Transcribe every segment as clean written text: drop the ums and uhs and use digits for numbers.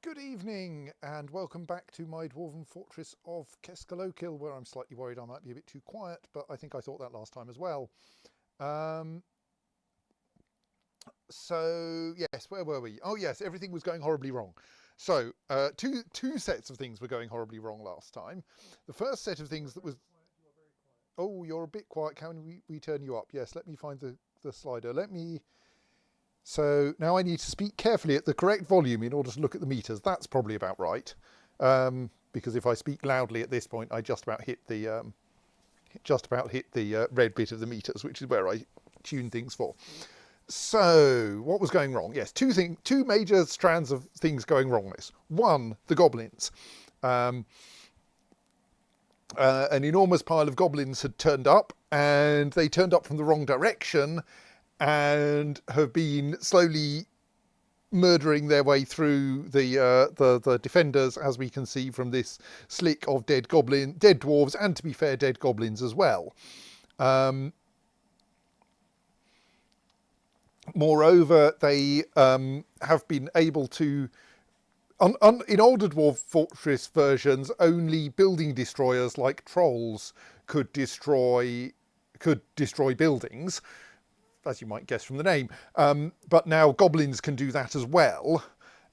Good evening and welcome back to my dwarven fortress of Keskalokil, where I'm slightly worried I might be a bit too quiet, but I think I thought that last time as well. Um, so yes, where were we? Oh yes, everything was going horribly wrong. So two sets of things were going horribly wrong last time. The first set of things that was oh, you're a bit quiet. Can we turn you up? Yes, let me find the slider. So now I need to speak carefully at the correct volume in order to look at the meters. That's probably about right, because if I speak loudly at this point, I just about hit the red bit of the meters, which is where I tune things for. So what was going wrong? Yes, two major strands of things going wrong. One, the goblins. An enormous pile of goblins had turned up, and they turned up from the wrong direction, and have been slowly murdering their way through the defenders, as we can see from this slick of dead dwarves, and to be fair, dead goblins as well. Moreover, they have been able to, in older dwarf fortress versions, only building destroyers like trolls could destroy buildings, as you might guess from the name. But now goblins can do that as well.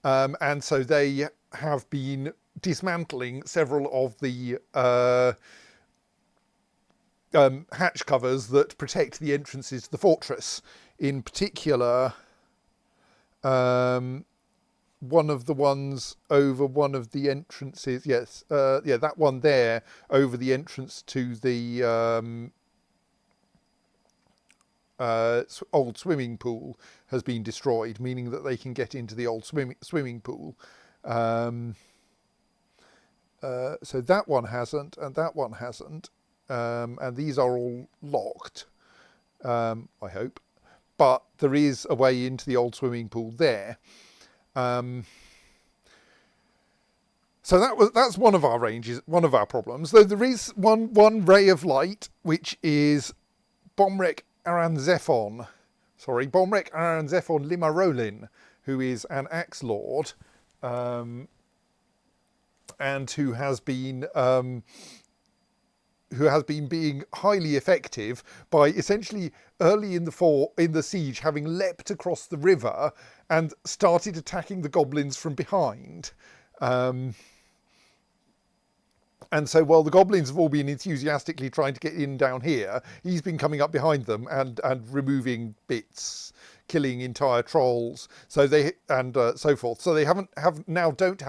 And so they have been dismantling several of the hatch covers that protect the entrances to the fortress. In particular, one of the ones over one of the entrances, yes, that one there over the entrance to the old swimming pool has been destroyed, meaning that they can get into the old swimming pool. So that one hasn't, and that one hasn't, and these are all locked, I hope. But there is a way into the old swimming pool there. So that's one of our ranges, one of our problems. Though there is one ray of light, which is Bomrek Aranzephon Limarolin, who is an axe lord, and who has been being highly effective by essentially early in the siege having leapt across the river and started attacking the goblins from behind. And so while the goblins have all been enthusiastically trying to get in down here, he's been coming up behind them and removing bits, killing entire trolls. So they so forth. So they don't have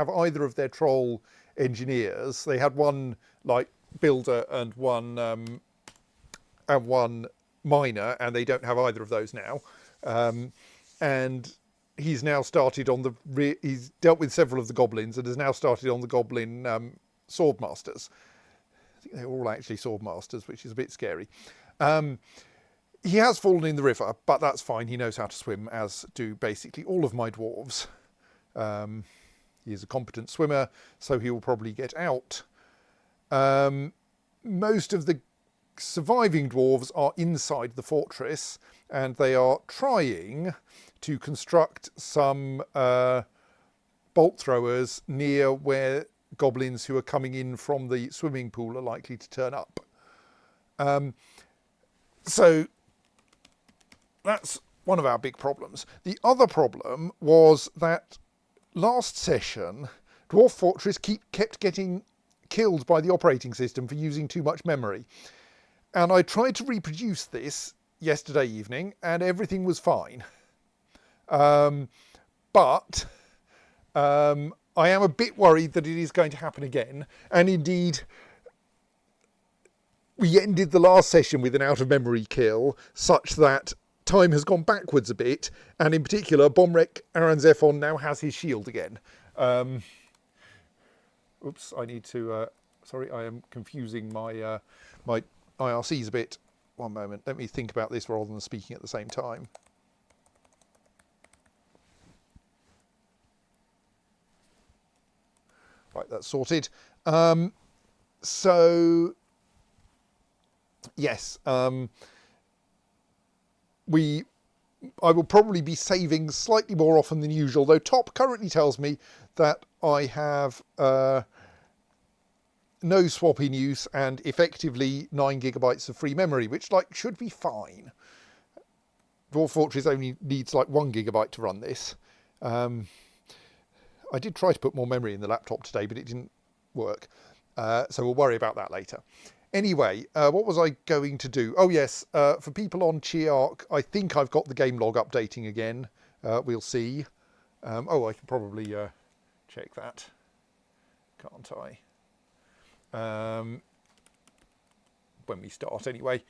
either of their troll engineers. They had one builder and one miner, and they don't have either of those now. And he's now started on he's dealt with several of the goblins and has now started on the goblin sword masters. I think they're all actually sword masters, which is a bit scary. He has fallen in the river, but that's fine. He knows how to swim, as do basically all of my dwarves. He is a competent swimmer, so he will probably get out. Most of the surviving dwarves are inside the fortress, and they are trying to construct some bolt throwers near where goblins who are coming in from the swimming pool are likely to turn up. So that's one of our big problems. The other problem was that last session, Dwarf Fortress kept getting killed by the operating system for using too much memory. And I tried to reproduce this yesterday evening, and everything was fine. But I am a bit worried that it is going to happen again. And indeed, we ended the last session with an out-of-memory kill, such that time has gone backwards a bit. And in particular, Bomrek Aranzephon now has his shield again. Oops, I need to... sorry, I am confusing my my IRCs a bit. One moment. Let me think about this rather than speaking at the same time. Right, that's sorted. So, yes, we I will probably be saving slightly more often than usual, though Top currently tells me that I have no swap in use and effectively 9 gigabytes of free memory, which like should be fine. Dwarf Fortress only needs like 1 gigabyte to run this. I did try to put more memory in the laptop today, but it didn't work. So we'll worry about that later. Anyway, what was I going to do? Oh yes, for people on Chiark, I think I've got the game log updating again. We'll see. Oh, I can probably check that, can't I? When we start anyway.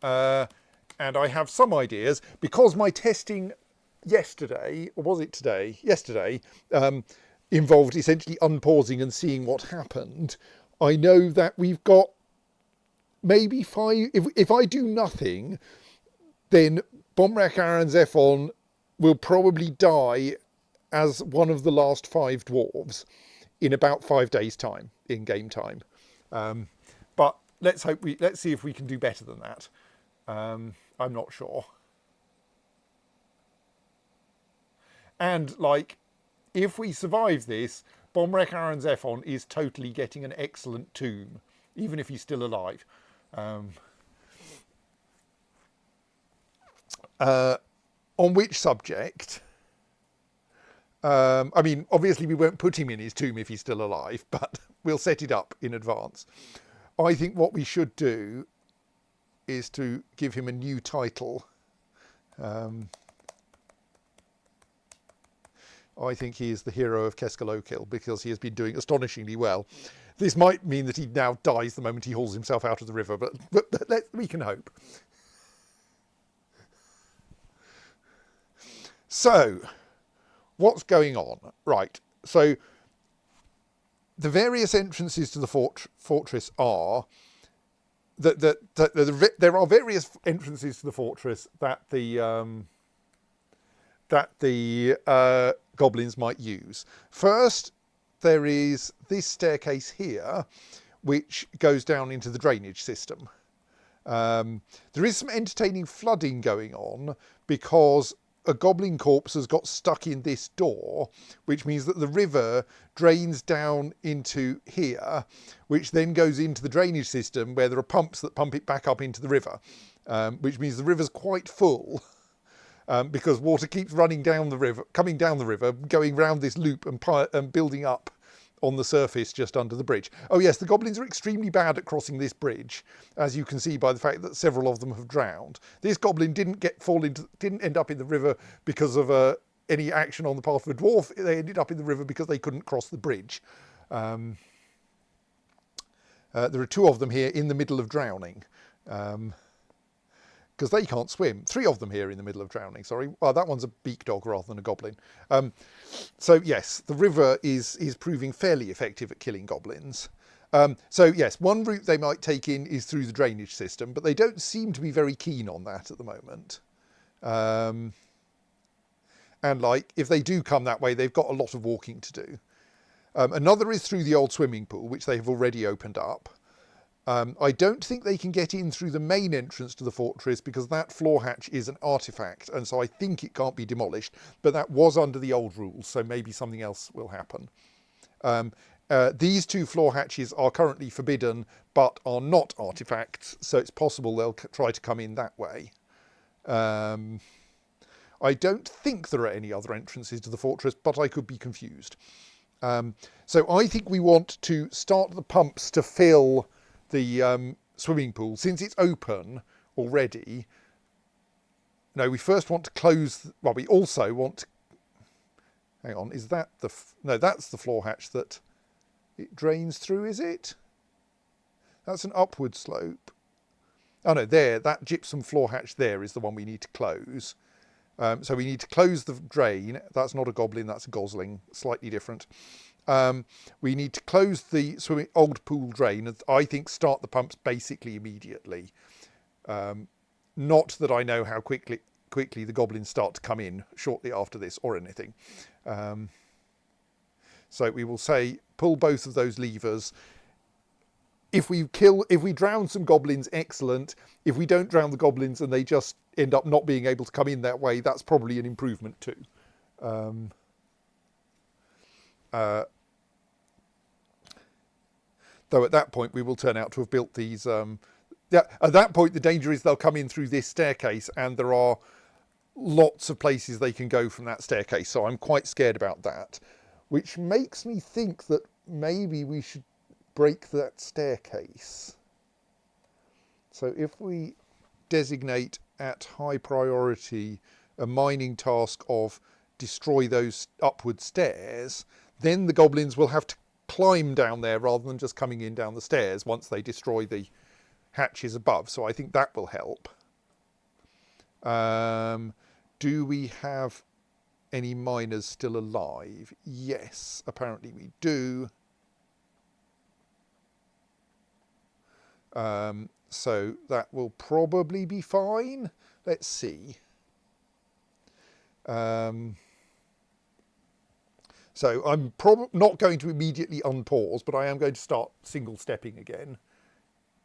And I have some ideas, because my testing yesterday, or was it today? Yesterday, involved essentially unpausing and seeing what happened. I know that we've got maybe 5, if I do nothing, then Bomrak Aran Zephon will probably die as one of the last 5 dwarves in about 5 days' time, in game time. But let's see if we can do better than that. I'm not sure. And like, if we survive this, Bomrek Aran Zephon is totally getting an excellent tomb, even if he's still alive. On which subject? I mean, obviously we won't put him in his tomb if he's still alive, but we'll set it up in advance. I think what we should do is to give him a new title. I think he is the hero of Keskalokil because he has been doing astonishingly well. This might mean that he now dies the moment he hauls himself out of the river, but we can hope. So, what's going on? Right, so the various entrances to the fortress are there are various entrances to the fortress that the goblins might use. First, there is this staircase here, which goes down into the drainage system. There is some entertaining flooding going on because a goblin corpse has got stuck in this door, which means that the river drains down into here, which then goes into the drainage system where there are pumps that pump it back up into the river, which means the river's quite full because water keeps running down the river, coming down the river, going round this loop and building up on the surface just under the bridge. Oh yes, the goblins are extremely bad at crossing this bridge, as you can see by the fact that several of them have drowned. This goblin didn't end up in the river because of any action on the part of a dwarf. They ended up in the river because they couldn't cross the bridge. There are 2 of them here in the middle of drowning. Because they can't swim. 3 of them here in the middle of drowning, sorry. Well, that one's a beak dog rather than a goblin. So yes, the river is proving fairly effective at killing goblins. So yes, one route they might take in is through the drainage system, but they don't seem to be very keen on that at the moment. And like, if they do come that way, they've got a lot of walking to do. Another is through the old swimming pool, which they have already opened up. I don't think they can get in through the main entrance to the fortress because that floor hatch is an artifact, and so I think it can't be demolished, but that was under the old rules, so maybe something else will happen. These 2 floor hatches are currently forbidden, but are not artifacts, so it's possible they'll try to come in that way. I don't think there are any other entrances to the fortress, but I could be confused. So I think we want to start the pumps to fill the swimming pool, since it's open already. No, we first want to close, well, we also want to, hang on, is that no, that's the floor hatch that it drains through, is it? That's an upward slope. Oh no, there, that gypsum floor hatch there is the one we need to close. So we need to close the drain. That's not a goblin, that's a gosling, slightly different. We need to close the old pool drain and I think start the pumps basically immediately. Not that I know how quickly the goblins start to come in shortly after this or anything. So we will say pull both of those levers. if we drown some goblins, excellent. If we don't drown the goblins and they just end up not being able to come in that way, that's probably an improvement too. Though at that point we will turn out to have built these. Yeah, at that point the danger is they'll come in through this staircase, and there are lots of places they can go from that staircase. So I'm quite scared about that, which makes me think that maybe we should break that staircase. So if we designate at high priority a mining task of destroy those upward stairs, then the goblins will have to climb down there rather than just coming in down the stairs once they destroy the hatches above. So I think that will help. Do we have any miners still alive? Yes, apparently we do. So that will probably be fine. Let's see. So I'm not going to immediately unpause, but I am going to start single stepping again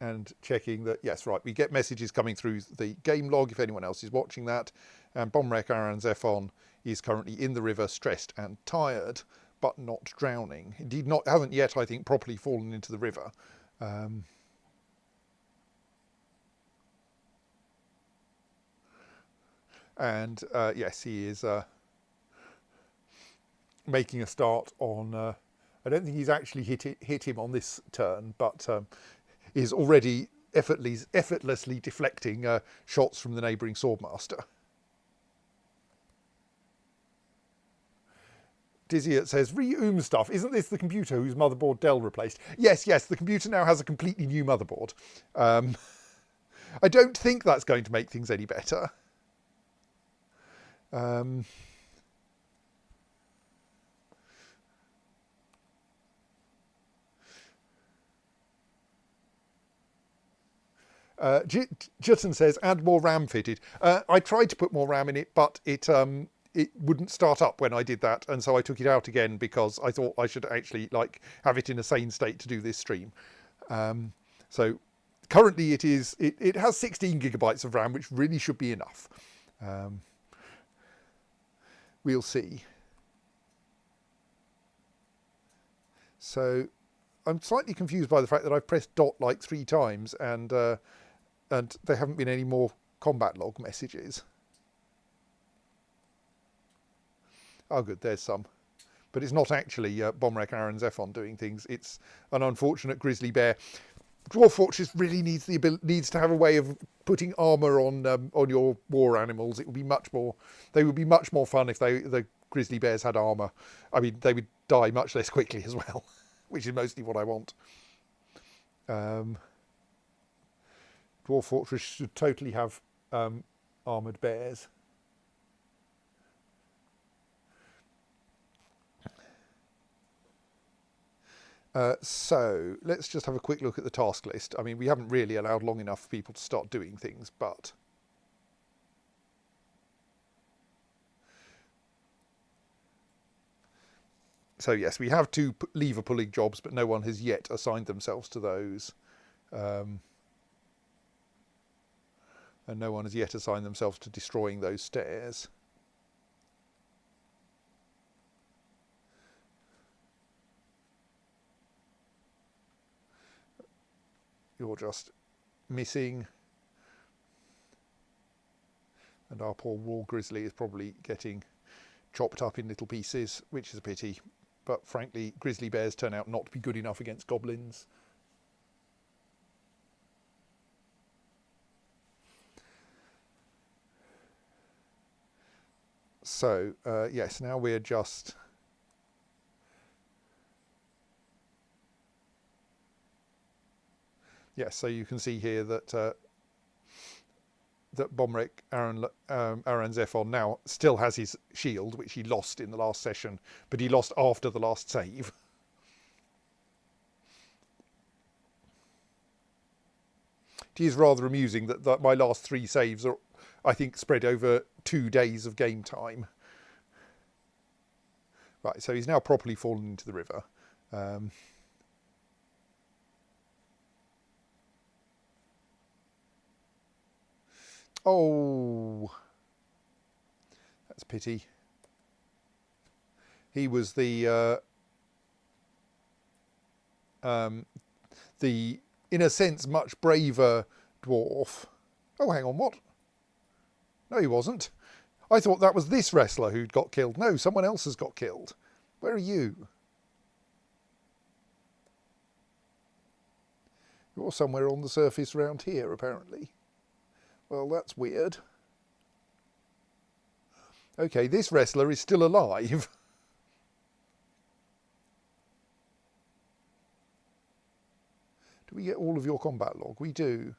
and checking that, yes, right, we get messages coming through the game log if anyone else is watching that. And Bomrek Aranzephon is currently in the river, stressed and tired, but not drowning. Indeed, hasn't yet, I think, properly fallen into the river. And yes, he is making a start on. I don't think he's actually hit him on this turn, but is already effortlessly deflecting shots from the neighbouring swordmaster. Dizzyat says, re-oom stuff. Isn't this the computer whose motherboard Dell replaced? Yes, the computer now has a completely new motherboard. I don't think that's going to make things any better. Jutton says, add more RAM fitted. I tried to put more RAM in it, but it wouldn't start up when I did that, and so I took it out again because I thought I should actually have it in a sane state to do this stream. So currently it has 16 gigabytes of RAM, which really should be enough. We'll see. So I'm slightly confused by the fact that I've pressed dot 3 times and there haven't been any more combat log messages. Oh good, there's some. But it's not actually Bomrek Aranzephon doing things. It's an unfortunate grizzly bear. Dwarf Fortress really needs to have a way of putting armour on your war animals. It would be much more. They would be much more fun if the grizzly bears had armour. I mean, they would die much less quickly as well, which is mostly what I want. Dwarf Fortress should totally have armoured bears. So let's just have a quick look at the task list. I mean, we haven't really allowed long enough for people to start doing things, but so yes, we have 2 lever pulling jobs, but no one has yet assigned themselves to those. And no one has yet assigned themselves to destroying those stairs. You're just missing. And our poor war grizzly is probably getting chopped up in little pieces, which is a pity. But frankly, grizzly bears turn out not to be good enough against goblins. So, yes, now we're just... Yes, so you can see here that that Bomrek Aranzephon now still has his shield, which he lost in the last session, but he lost after the last save. It is rather amusing that my last 3 saves are, I think, spread over 2 days of game time. Right, so he's now properly fallen into the river. Oh, that's a pity. He was the in a sense, much braver dwarf. Oh, hang on, what? No, he wasn't. I thought that was this wrestler who'd got killed. No, someone else has got killed. Where are you? You're somewhere on the surface around here, apparently. Well, that's weird. Okay, this wrestler is still alive. Do we get all of your combat log? We do.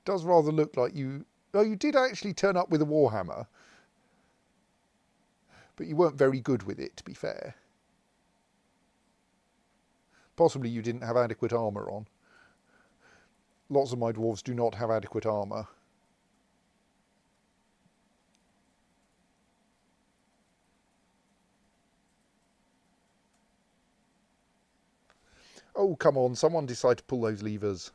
Does rather look like you... Oh, you did actually turn up with a warhammer. But you weren't very good with it, to be fair. Possibly you didn't have adequate armour on. Lots of my dwarves do not have adequate armour. Oh, come on, someone decide to pull those levers.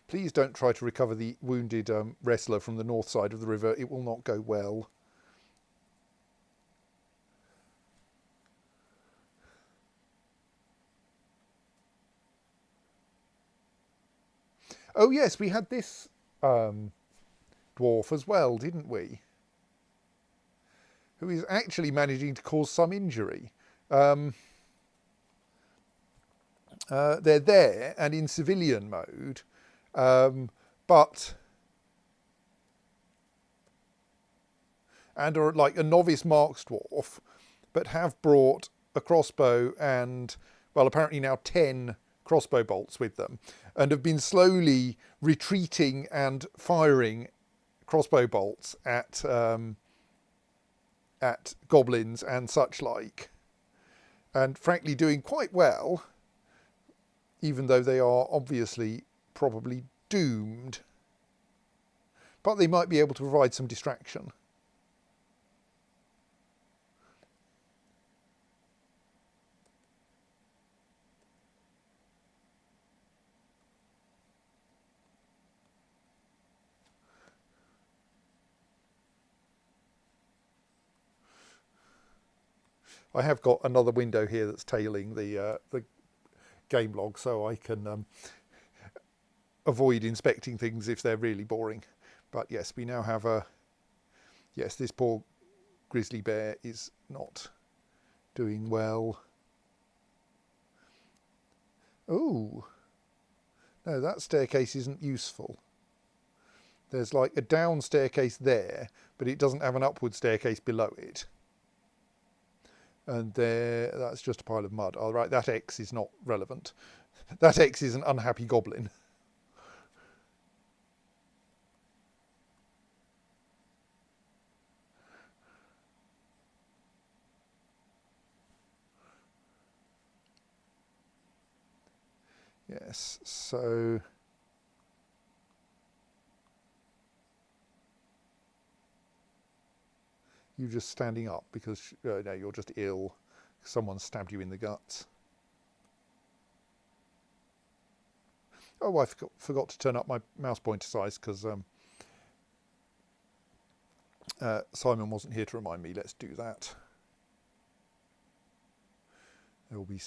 Please don't try to recover the wounded wrestler from the north side of the river. It will not go well. Oh yes, we had this dwarf as well, didn't we? Who is actually managing to cause some injury. They're there and in civilian mode, but and are like a novice marks dwarf, but have brought a crossbow and, well, apparently now 10 crossbow bolts with them, and have been slowly retreating and firing crossbow bolts at goblins and such like, and frankly doing quite well, even though they are obviously probably doomed. But they might be able to provide some distraction. I have got another window here that's tailing the game log, so I can avoid inspecting things if they're really boring. But yes, we now have a... Yes, this poor grizzly bear is not doing well. Oh, no, that staircase isn't useful. There's like a down staircase there, but it doesn't have an upward staircase below it. And there, that's just a pile of mud. All right, that X is not relevant. That X is an unhappy goblin. Yes, so... You just standing up because no, you're just ill. Someone stabbed you in the guts. Oh, I forgot to turn up my mouse pointer size because Simon wasn't here to remind me. Let's do that. There will be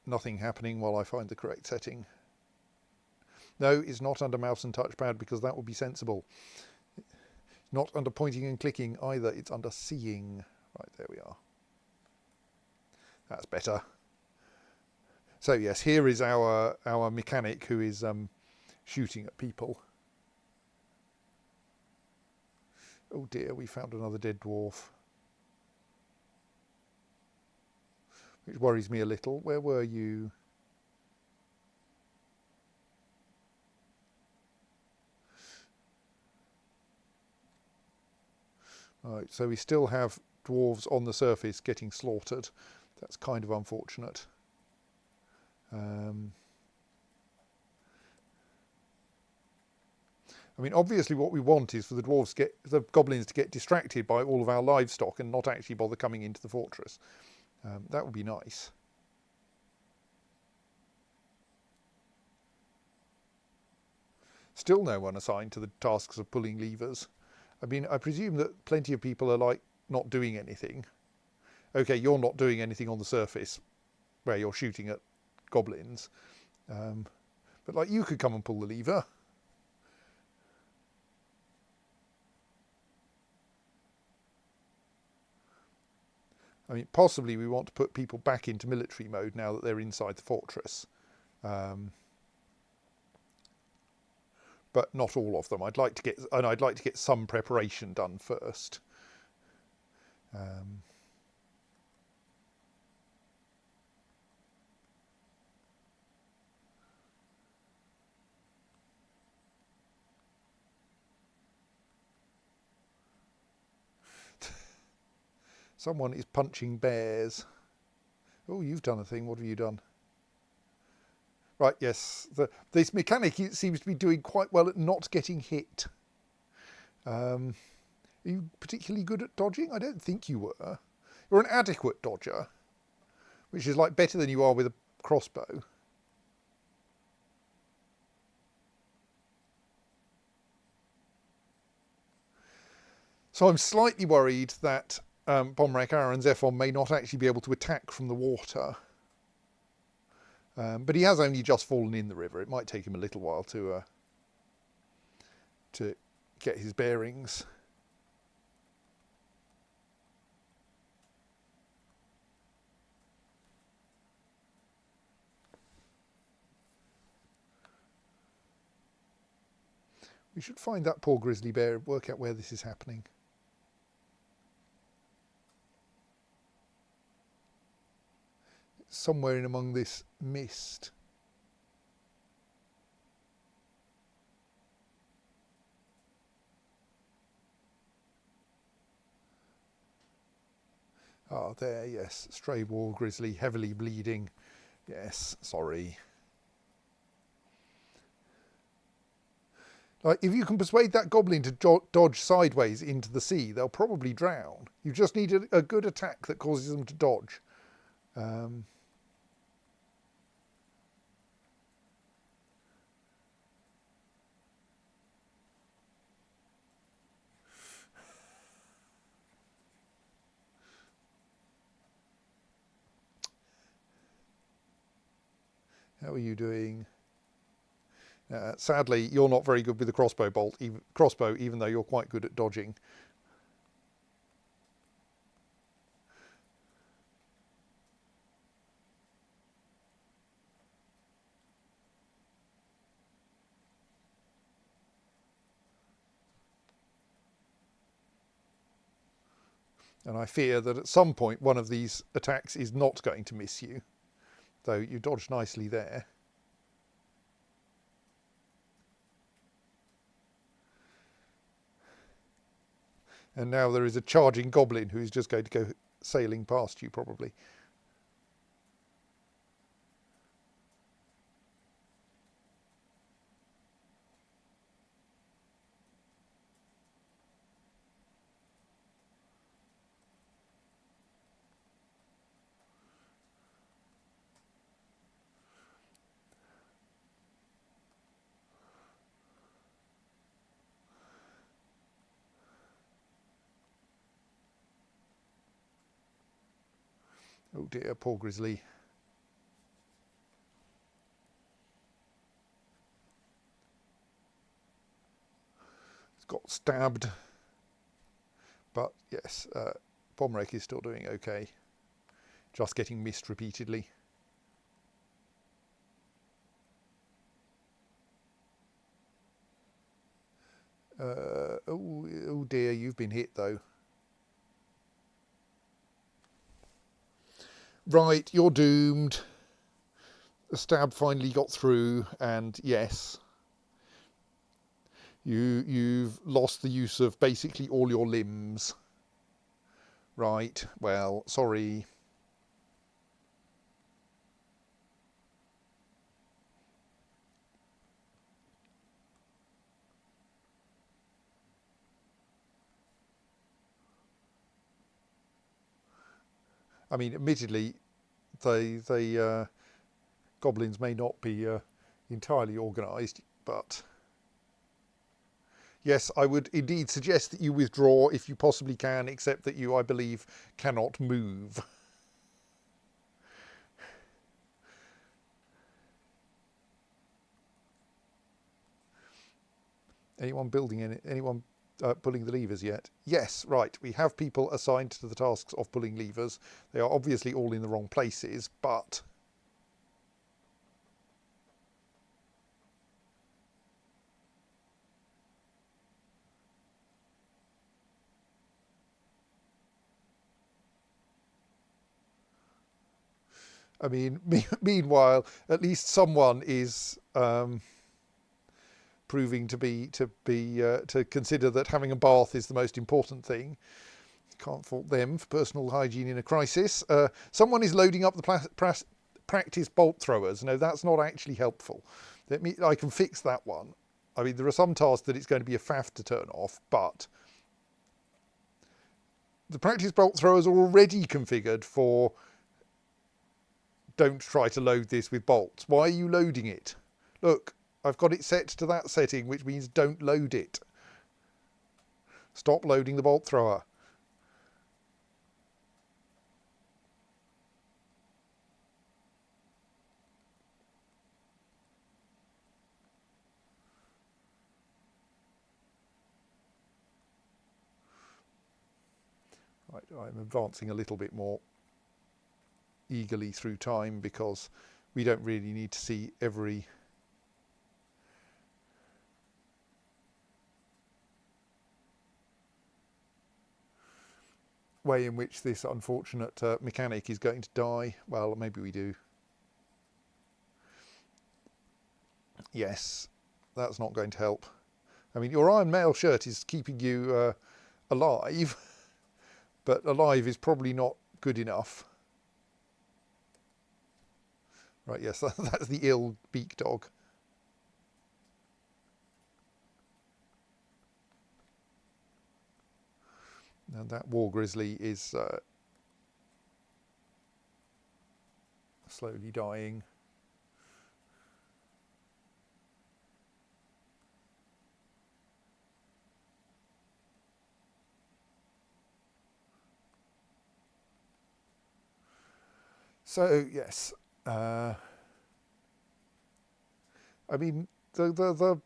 nothing happening while I find the correct setting. No, it's not under mouse and touchpad because that would be sensible. Not under pointing and clicking either, it's under seeing. Right, there we are. That's better. So yes, here is our mechanic who is shooting at people. Oh dear, we found another dead dwarf. Which worries me a little. Where were you? Right, so we still have dwarves on the surface getting slaughtered. That's kind of unfortunate. I mean, obviously what we want is for the goblins to get distracted by all of our livestock and not actually bother coming into the fortress. That would be nice. Still no one assigned to the tasks of pulling levers. I mean, I presume that plenty of people are like not doing anything. Okay, you're not doing anything on the surface where you're shooting at goblins. But like you could come and pull the lever. I mean, possibly we want to put people back into military mode now that they're inside the fortress. But not all of them. I'd like to get some preparation done first. Someone is punching bears. Oh, you've done a thing. What have you done? Right, yes. This mechanic seems to be doing quite well at not getting hit. Are you particularly good at dodging? I don't think you were. You're an adequate dodger, which is like better than you are with a crossbow. So I'm slightly worried that Bomrak Aaron Zephon may not actually be able to attack from the water. But he has only just fallen in the river. It might take him a little while to get his bearings. We should find that poor grizzly bear and work out where this is happening. It's somewhere in among this mist. Ah, there, yes. Stray war grizzly, heavily bleeding. Yes, sorry. Like, if you can persuade that goblin to dodge sideways into the sea, they'll probably drown. You just need a good attack that causes them to dodge. How are you doing? Sadly, you're not very good with the crossbow, even though you're quite good at dodging. And I fear that at some point one of these attacks is not going to miss you, though you dodged nicely there. And now there is a charging goblin who is just going to go sailing past you, probably. Oh dear, poor grizzly. It's got stabbed. But yes, Pomrek is still doing okay. Just getting missed repeatedly. Oh dear, you've been hit though. Right, you're doomed. The stab finally got through, and yes, you've lost the use of basically all your limbs. Right, well, sorry. I mean, admittedly, the goblins may not be entirely organised, but yes, I would indeed suggest that you withdraw if you possibly can, except that you, I believe, cannot move. Anyone building any? Anyone pulling the levers yet? Yes, right. We have people assigned to the tasks of pulling levers. They are obviously all in the wrong places, but I mean, meanwhile, at least someone is proving to consider that having a bath is the most important thing. Can't fault them for personal hygiene in a crisis. Someone is loading up the practice bolt throwers. No, that's not actually helpful. I can fix that one. I mean, there are some tasks that it's going to be a faff to turn off, but the practice bolt throwers are already configured for don't try to load this with bolts. Why are you loading it? Look, I've got it set to that setting, which means don't load it. Stop loading the bolt thrower. Right, I'm advancing a little bit more eagerly through time because we don't really need to see every way in which this unfortunate mechanic is going to die. Well, maybe we do. Yes, that's not going to help. I mean, your iron mail shirt is keeping you alive, but alive is probably not good enough. Right, yes, that's the ill beak dog. And that war grizzly is slowly dying. So yes, I mean the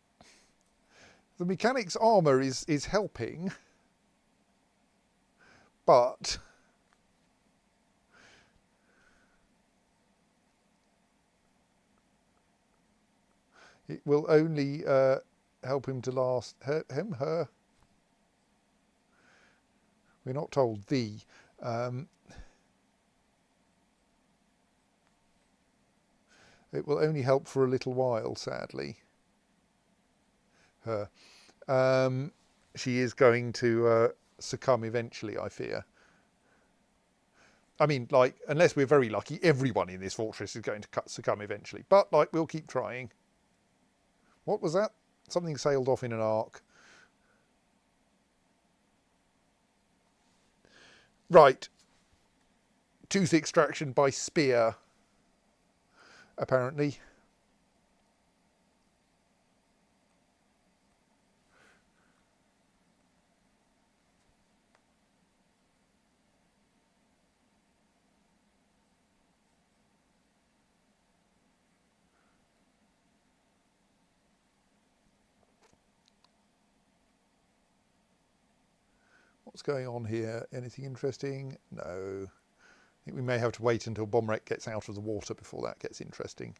mechanic's armour is helping, but it will only help him to last. Her. We're not told the. It will only help for a little while, sadly. Her. She is going to succumb eventually, I fear. I mean, like, unless we're very lucky, everyone in this fortress is going to succumb eventually. But, like, we'll keep trying. What was that? Something sailed off in an arc. Right. Tooth extraction by spear, apparently. What's going on here? Anything interesting? No. I think we may have to wait until Bomrek gets out of the water before that gets interesting.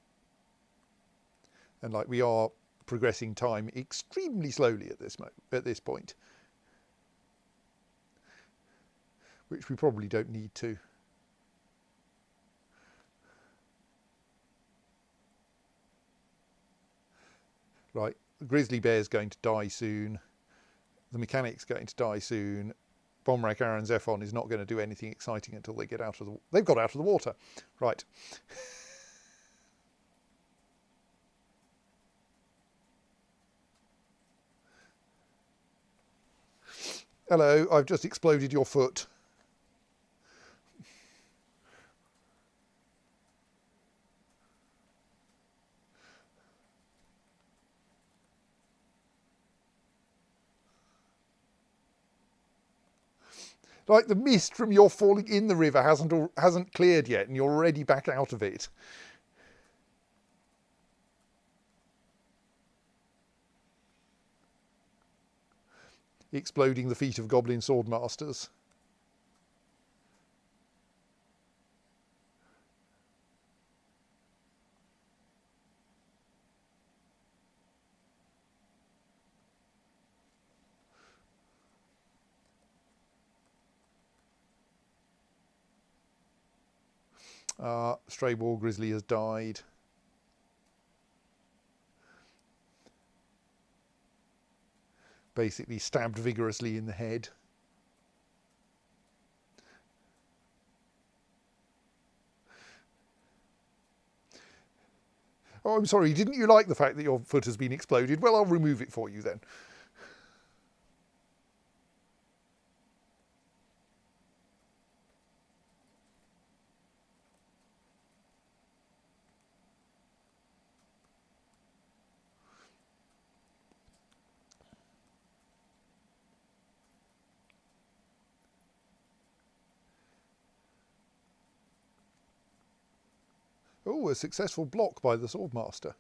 And like, we are progressing time extremely slowly at this point, which we probably don't need to. Right, the grizzly bear's going to die soon. The mechanic's going to die soon. Bomrek Aaron Zephon is not going to do anything exciting until they get out of the. They've got out of the water, right? Hello, I've just exploded your foot. Like the mist from your falling in the river hasn't cleared yet, and you're already back out of it. Exploding the feet of goblin swordmasters. Stray war grizzly has died. Basically stabbed vigorously in the head. Oh, I'm sorry, didn't you like the fact that your foot has been exploded? Well, I'll remove it for you then. Oh, a successful block by the swordmaster.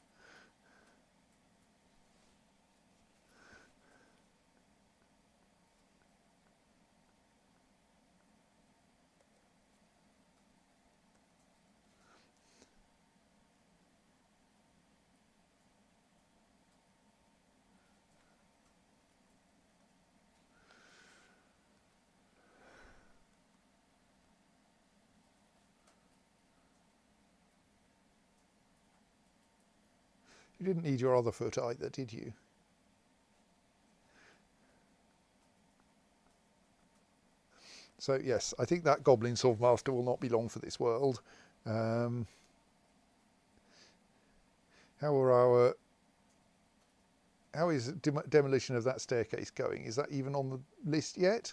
You didn't need your other foot either, did you? So yes, I think that goblin swordmaster will not be long for this world. How is demolition of that staircase going? Is that even on the list yet?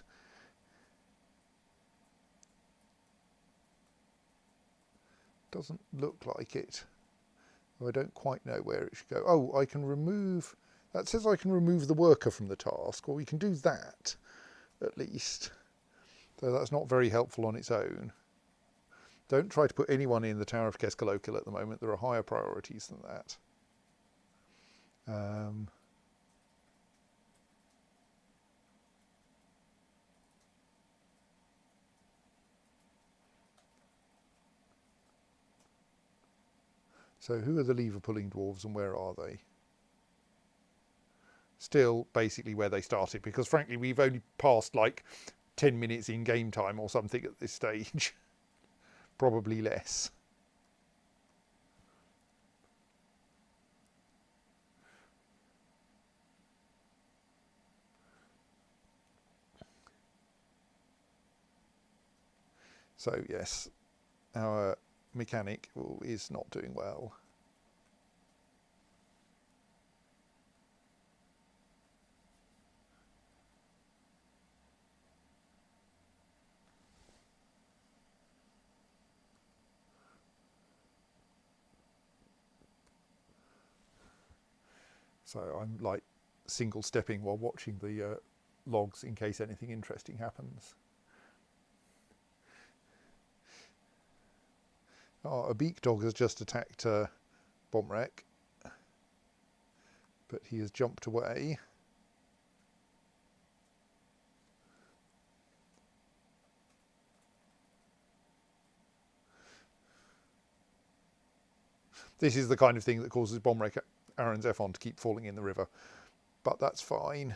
Doesn't look like it. I don't quite know where it should go. Oh, I can remove... That says I can remove the worker from the task. Well, we can do that, at least. Though that's not very helpful on its own. Don't try to put anyone in the Tower of Keskalokil at the moment. There are higher priorities than that. So who are the lever-pulling dwarves and where are they? Still basically where they started, because frankly we've only passed like 10 minutes in game time or something at this stage. Probably less. So yes, our mechanic is not doing well. So I'm like single stepping while watching the logs in case anything interesting happens. Oh, a beak dog has just attacked Bomrek, but he has jumped away. This is the kind of thing that causes Bomrek Aaron's Ephon to keep falling in the river, but that's fine.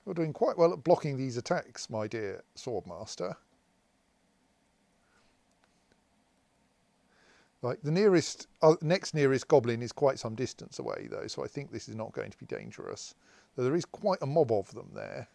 You're doing quite well at blocking these attacks, my dear Swordmaster. Like the nearest, next nearest goblin is quite some distance away though, so I think this is not going to be dangerous. Though there is quite a mob of them there.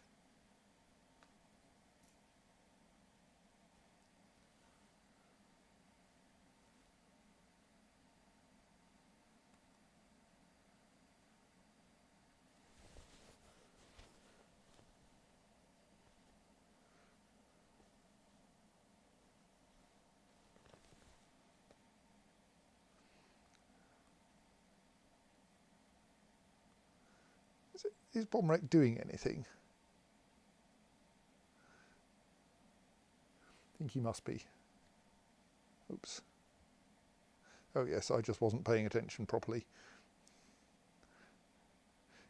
Is Bomrek doing anything? I think he must be. Oops. Oh yes, I just wasn't paying attention properly.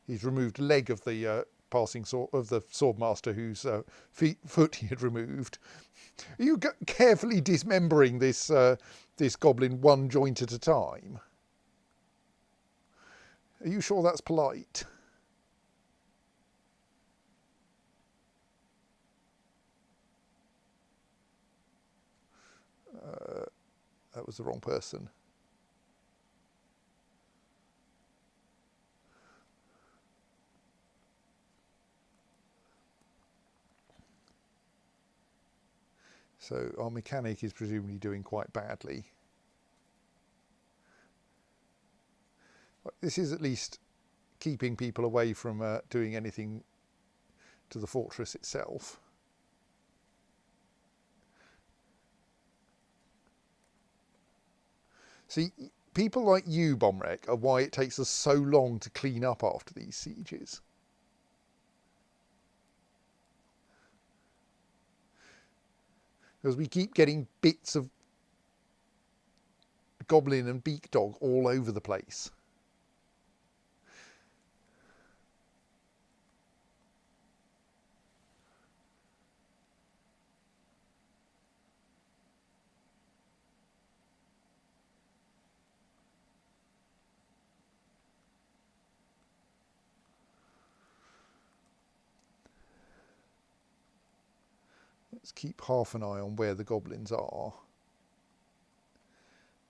He's removed a leg of the passing of the swordmaster whose foot he had removed. Are you carefully dismembering this this goblin one joint at a time? Are you sure that's polite? That was the wrong person. So our mechanic is presumably doing quite badly. This is at least keeping people away from doing anything to the fortress itself. See, people like you, Bomrek, are why it takes us so long to clean up after these sieges. Because we keep getting bits of goblin and beak dog all over the place. Let's keep half an eye on where the goblins are.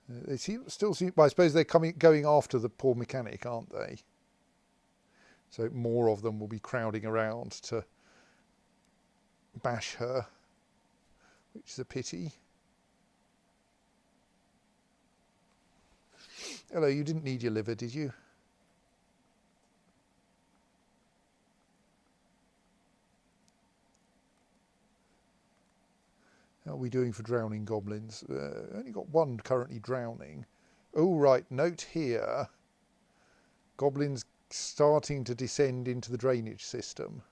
They still seem. Well, I suppose they're going after the poor mechanic, aren't they? So more of them will be crowding around to bash her, which is a pity. Hello, you didn't need your liver, did you? How are we doing for drowning goblins? Only got one currently drowning. Oh, right, note here. Goblins starting to descend into the drainage system.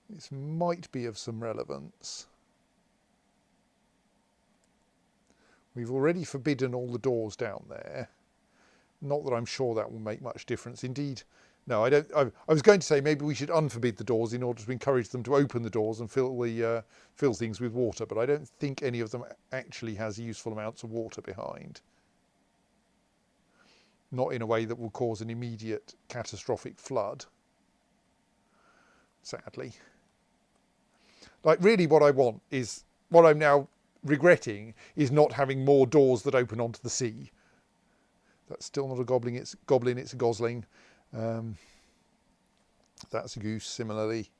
This might be of some relevance. We've already forbidden all the doors down there. Not that I'm sure that will make much difference. Indeed, no, I don't. I was going to say maybe we should unforbid the doors in order to encourage them to open the doors and fill things with water. But I don't think any of them actually has useful amounts of water behind. Not in a way that will cause an immediate catastrophic flood. Sadly. Like really, what I want is what I'm now regretting is not having more doors that open onto the sea. That's still not a goblin. It's a gosling. That's a goose. Similarly.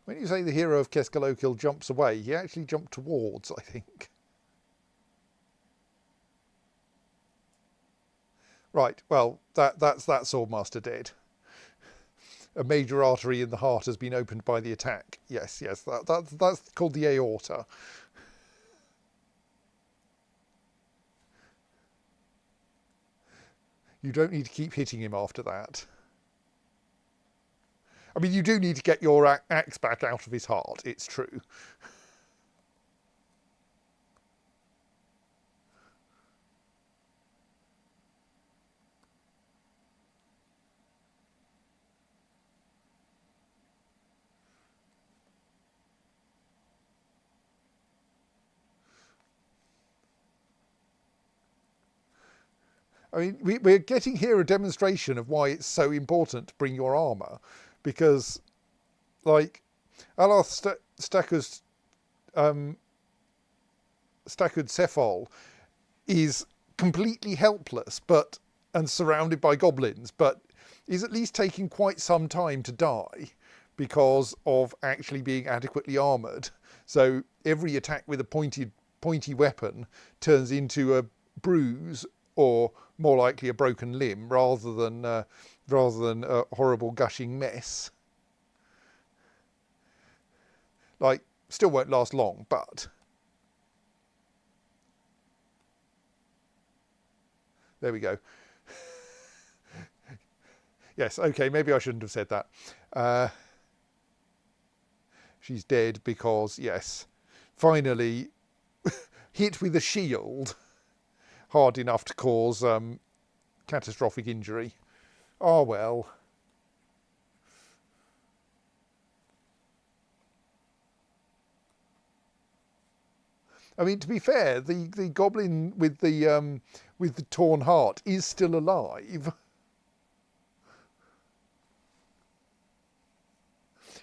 When you say the hero of Keskalokil jumps away, he actually jumped towards, I think. Right, well, that's that swordmaster dead. A major artery in the heart has been opened by the attack. Yes, that's called the aorta. You don't need to keep hitting him after that. I mean, you do need to get your axe back out of his heart, it's true. I mean, we're getting here a demonstration of why it's so important to bring your armour. Because, like, Alath Stakkud Cephal is completely helpless and surrounded by goblins, but is at least taking quite some time to die because of actually being adequately armoured. So every attack with a pointy weapon turns into a bruise, or more likely a broken limb, rather than a horrible gushing mess. Like, still won't last long, but there we go. Yes, okay, maybe I shouldn't have said that. She's dead because, yes, finally hit with a shield hard enough to cause catastrophic injury. Oh well. I mean, to be fair, the goblin with the torn heart is still alive.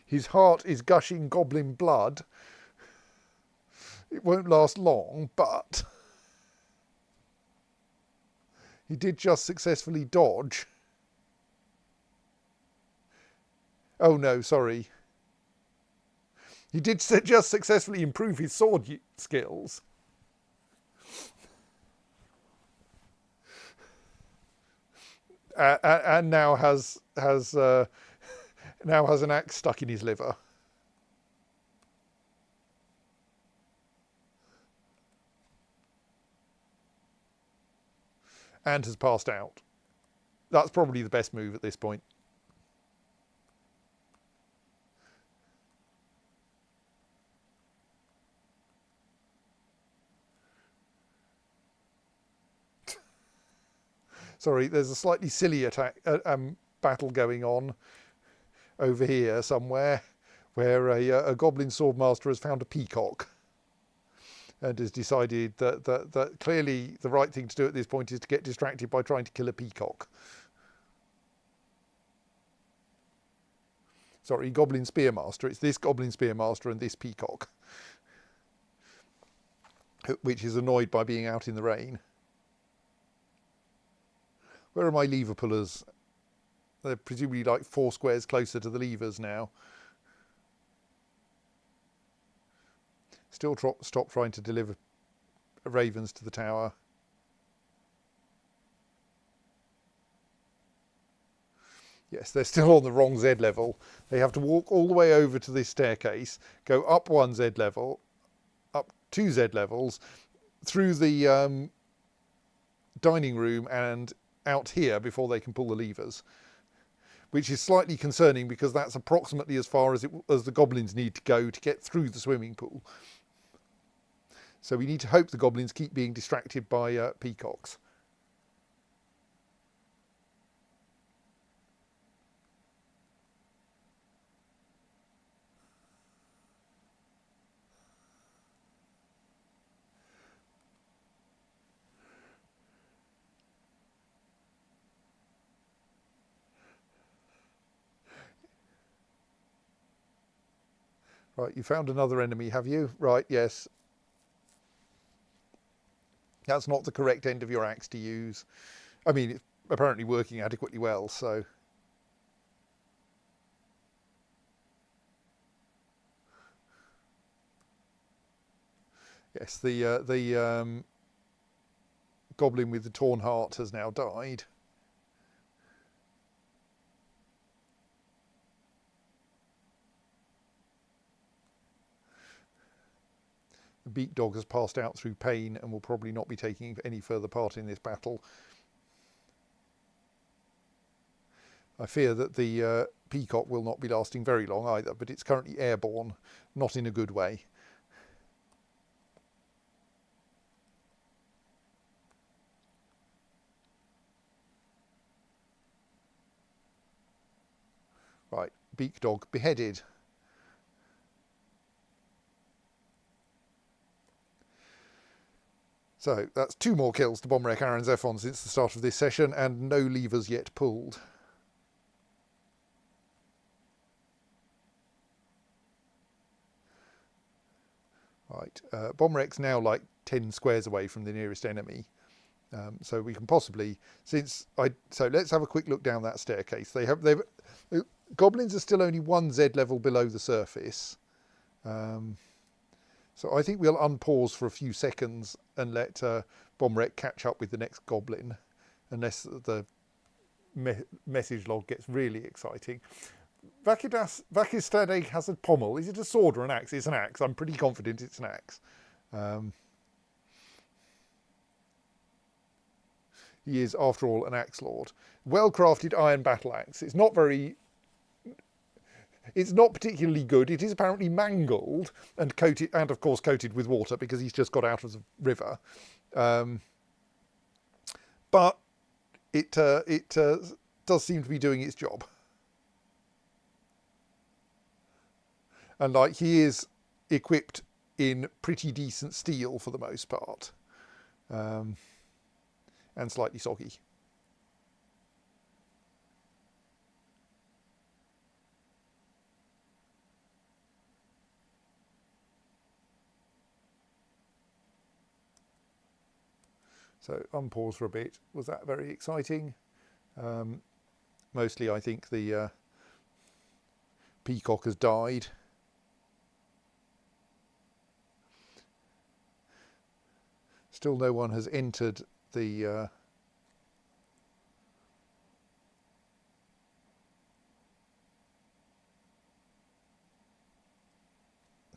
His heart is gushing goblin blood. It won't last long, but he did just successfully dodge. Oh no, sorry. He did just successfully improve his sword skills. And now has an axe stuck in his liver. And has passed out. That's probably the best move at this point. Sorry, there's a slightly silly battle going on over here somewhere, where a goblin swordmaster has found a peacock and has decided that clearly the right thing to do at this point is to get distracted by trying to kill a peacock. Sorry, goblin spearmaster. It's this goblin spearmaster and this peacock, which is annoyed by being out in the rain. Where are my lever pullers? They're presumably like 4 squares closer to the levers now. Still stop trying to deliver ravens to the tower. Yes, they're still on the wrong Z level. They have to walk all the way over to this staircase, go up 1 Z level, up 2 Z levels, through the dining room and out here before they can pull the levers, which is slightly concerning because that's approximately as far as the goblins need to go to get through the swimming pool. So we need to hope the goblins keep being distracted by peacocks. Right, you found another enemy, have you? Right, yes. That's not the correct end of your axe to use. I mean, it's apparently working adequately well, so. Yes, the goblin with the torn heart has now died. The beak dog has passed out through pain and will probably not be taking any further part in this battle. I fear that the peacock will not be lasting very long either, but it's currently airborne, not in a good way. Right, beak dog beheaded. So that's 2 more kills to Bomberek Aaron Zephon since the start of this session, and no levers yet pulled. Right, Bomberek's now like 10 squares away from the nearest enemy. So we can possibly, so let's have a quick look down that staircase. Goblins are still only 1 Z level below the surface. So I think we'll unpause for a few seconds and let Bomrek catch up with the next goblin, unless the message log gets really exciting. Vakistadeg has a pommel. Is it a sword or an axe? It's an axe. I'm pretty confident it's an axe. He is, after all, an axe lord. Well-crafted iron battle axe. It's not particularly good. It is apparently mangled and coated, and of course coated with water because he's just got out of the river. But it does seem to be doing its job. And like, he is equipped in pretty decent steel for the most part, and slightly soggy. So unpause for a bit. Was that very exciting? Mostly I think the peacock has died. Still no one has entered the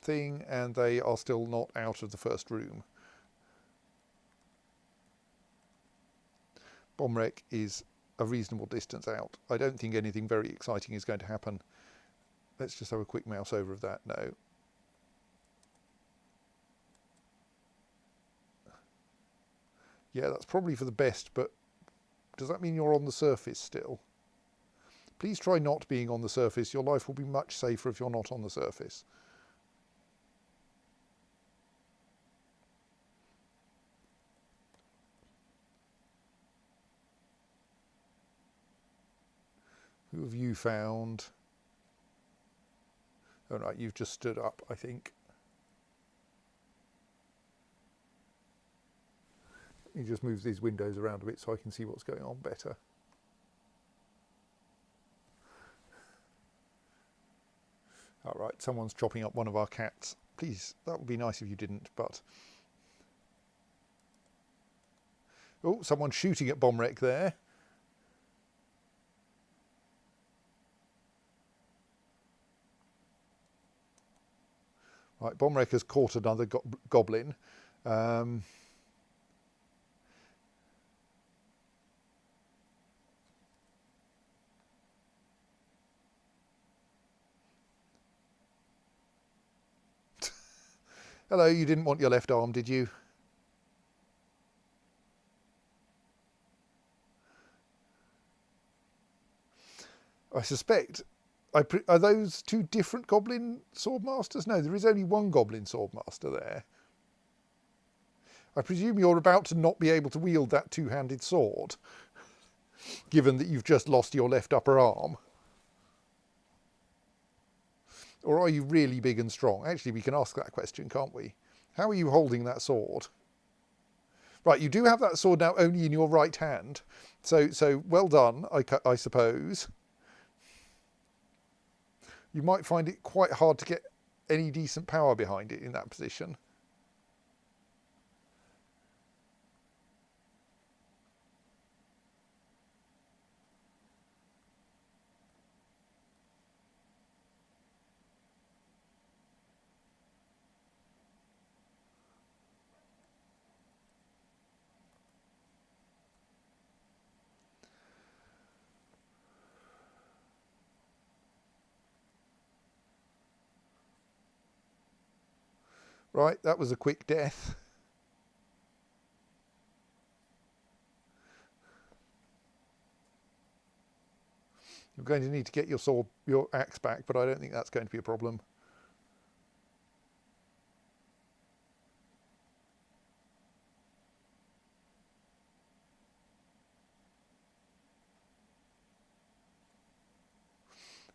thing, and they are still not out of the first room. Bomrek is a reasonable distance out. I don't think anything very exciting is going to happen. Let's just have a quick mouse over of that. No. Yeah, that's probably for the best, but does that mean you're on the surface still? Please try not being on the surface. Your life will be much safer if you're not on the surface. Who have you found? Oh, right, you've just stood up, I think. Let me just move these windows around a bit so I can see what's going on better. All right, someone's chopping up one of our cats. Please, that would be nice if you didn't, but... Oh, someone's shooting at Bomrek there. Right, Bomrek has caught another goblin. Hello, you didn't want your left arm, did you? I suspect... are those 2 different goblin swordmasters? No, there is only 1 goblin swordmaster there. I presume you're about to not be able to wield that 2-handed sword, given that you've just lost your left upper arm. Or are you really big and strong? Actually, we can ask that question, can't we? How are you holding that sword? Right, you do have that sword now only in your right hand. So well done, I suppose. You might find it quite hard to get any decent power behind it in that position. Right, that was a quick death. You're going to need to get your axe back, but I don't think that's going to be a problem.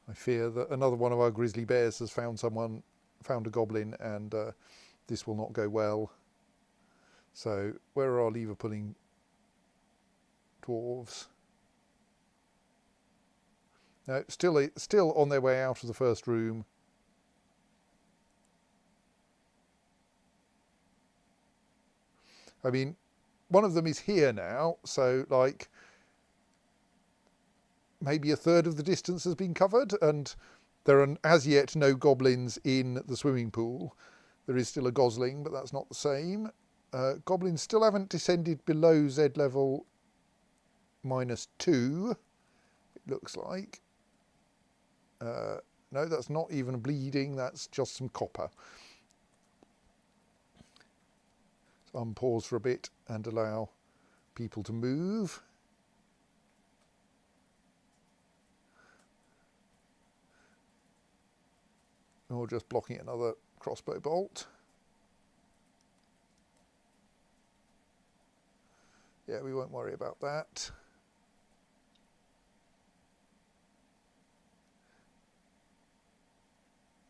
I fear that another one of our grizzly bears has found a goblin, and this will not go well. So where are our lever pulling dwarves. No, still on their way out of the first room. I mean, one of them is here now, so like maybe a third of the distance has been covered, and there are as yet no goblins in the swimming pool. There is still a gosling, but that's not the same. Goblins still haven't descended below Z level -2, it looks like. No, that's not even bleeding, that's just some copper. So unpause for a bit and allow people to move. Or just blocking another crossbow bolt. Yeah, we won't worry about that.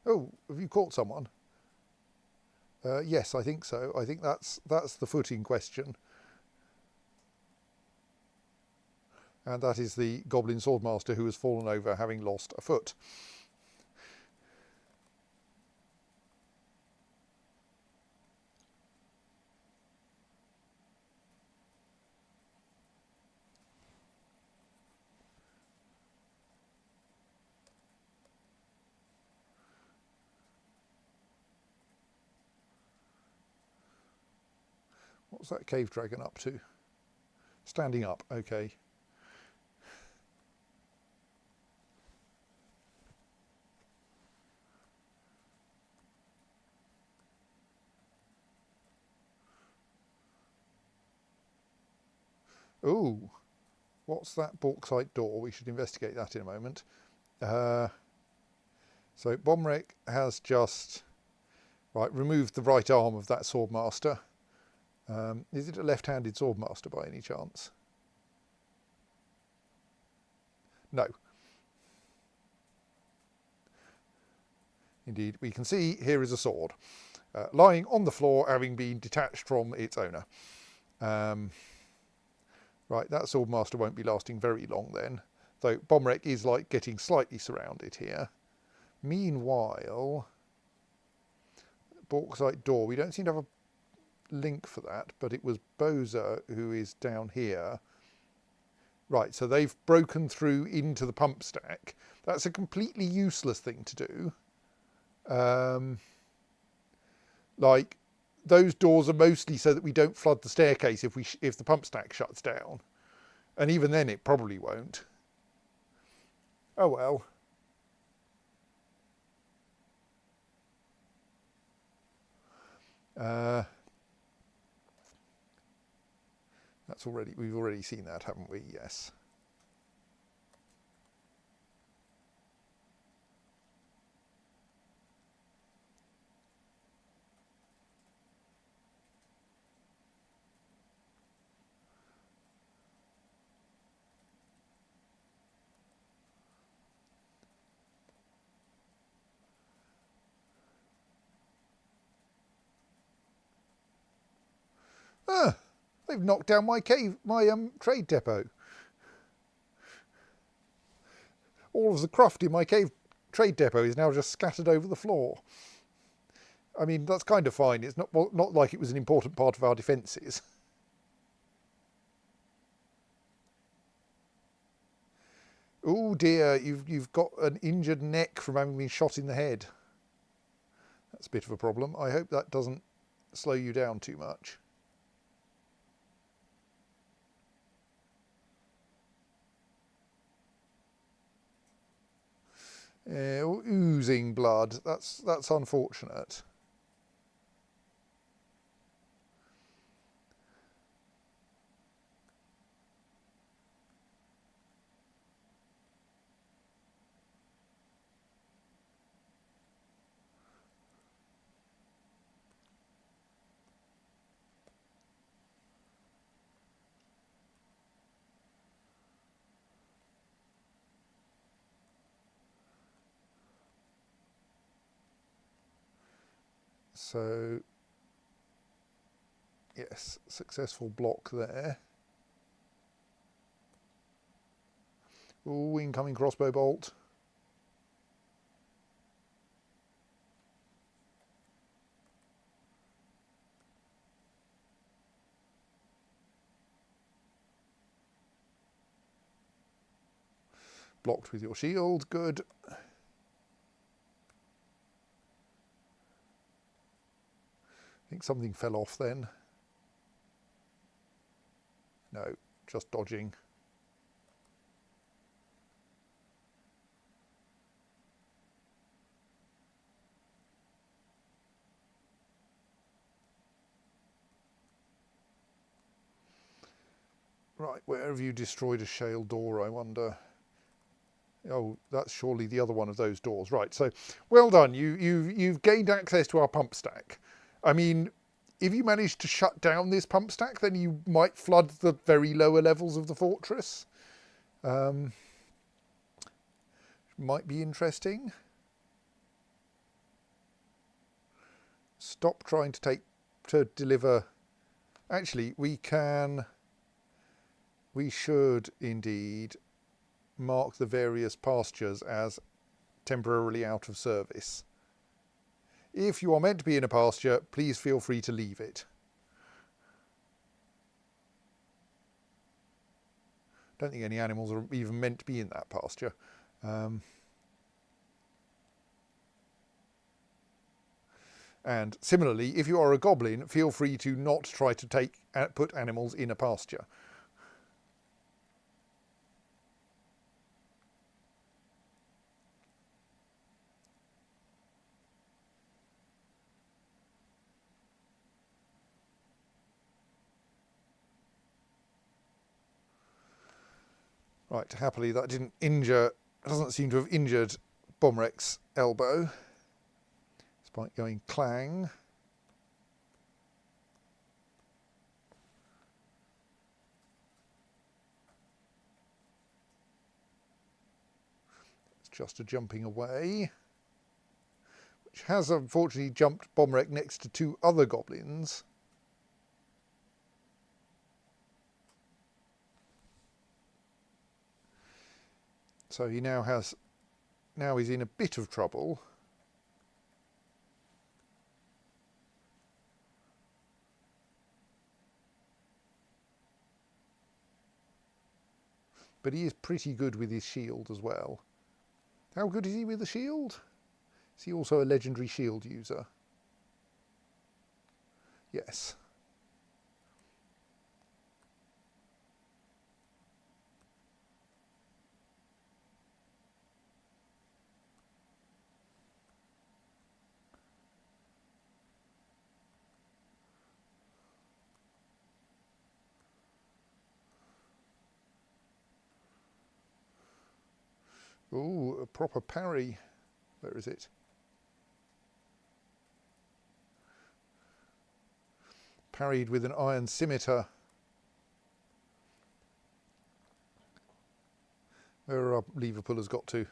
Oh, have you caught someone? Yes, I think so. I think that's the foot in question. And that is the Goblin Swordmaster who has fallen over having lost a foot. What's that cave dragon up to? Standing up, okay. Ooh, what's that bauxite door? We should investigate that in a moment. So Bomrek has just removed the right arm of that swordmaster. Is it a left-handed swordmaster by any chance? No. Indeed, we can see here is a sword lying on the floor, having been detached from its owner. Right, that swordmaster won't be lasting very long then, though Bomrek is like getting slightly surrounded here. Meanwhile, bauxite door, we don't seem to have a link for that, but it was Boza who is down here. Right, so they've broken through into the pump stack. That's a completely useless thing to do. Like, those doors are mostly so that we don't flood the staircase if the pump stack shuts down. And even then it probably won't. Oh well. We've already seen that, haven't we? Yes. Ah, they've knocked down my trade depot. All of the craft in my cave trade depot is now just scattered over the floor. I mean, that's kind of fine. It's not like it was an important part of our defences. Oh dear, you've got an injured neck from having been shot in the head. That's a bit of a problem. I hope that doesn't slow you down too much. Oozing blood. That's unfortunate. So, yes, successful block there. Ooh, incoming crossbow bolt. Blocked with your shield, good. I think something fell off then. No, just dodging. Right, where have you destroyed a shale door, I wonder? Oh, that's surely the other one of those doors. Right, so well done. You've gained access to our pump stack. I mean, if you manage to shut down this pump stack, then you might flood the very lower levels of the fortress. Might be interesting. Stop trying to deliver. Actually, we should indeed mark the various pastures as temporarily out of service. If you are meant to be in a pasture, please feel free to leave it. Don't think any animals are even meant to be in that pasture. And similarly, if you are a goblin, feel free to not try to put animals in a pasture. Right, happily that doesn't seem to have injured Bomrek's elbow, despite going clang. It's just a jumping away, which has unfortunately jumped Bomrek next to two other goblins. So he now he's in a bit of trouble. But he is pretty good with his shield as well. How good is he with the shield? Is he also a legendary shield user? Yes. Ooh, a proper parry. Where is it? Parried with an iron scimitar. Where are our lever pullers got to?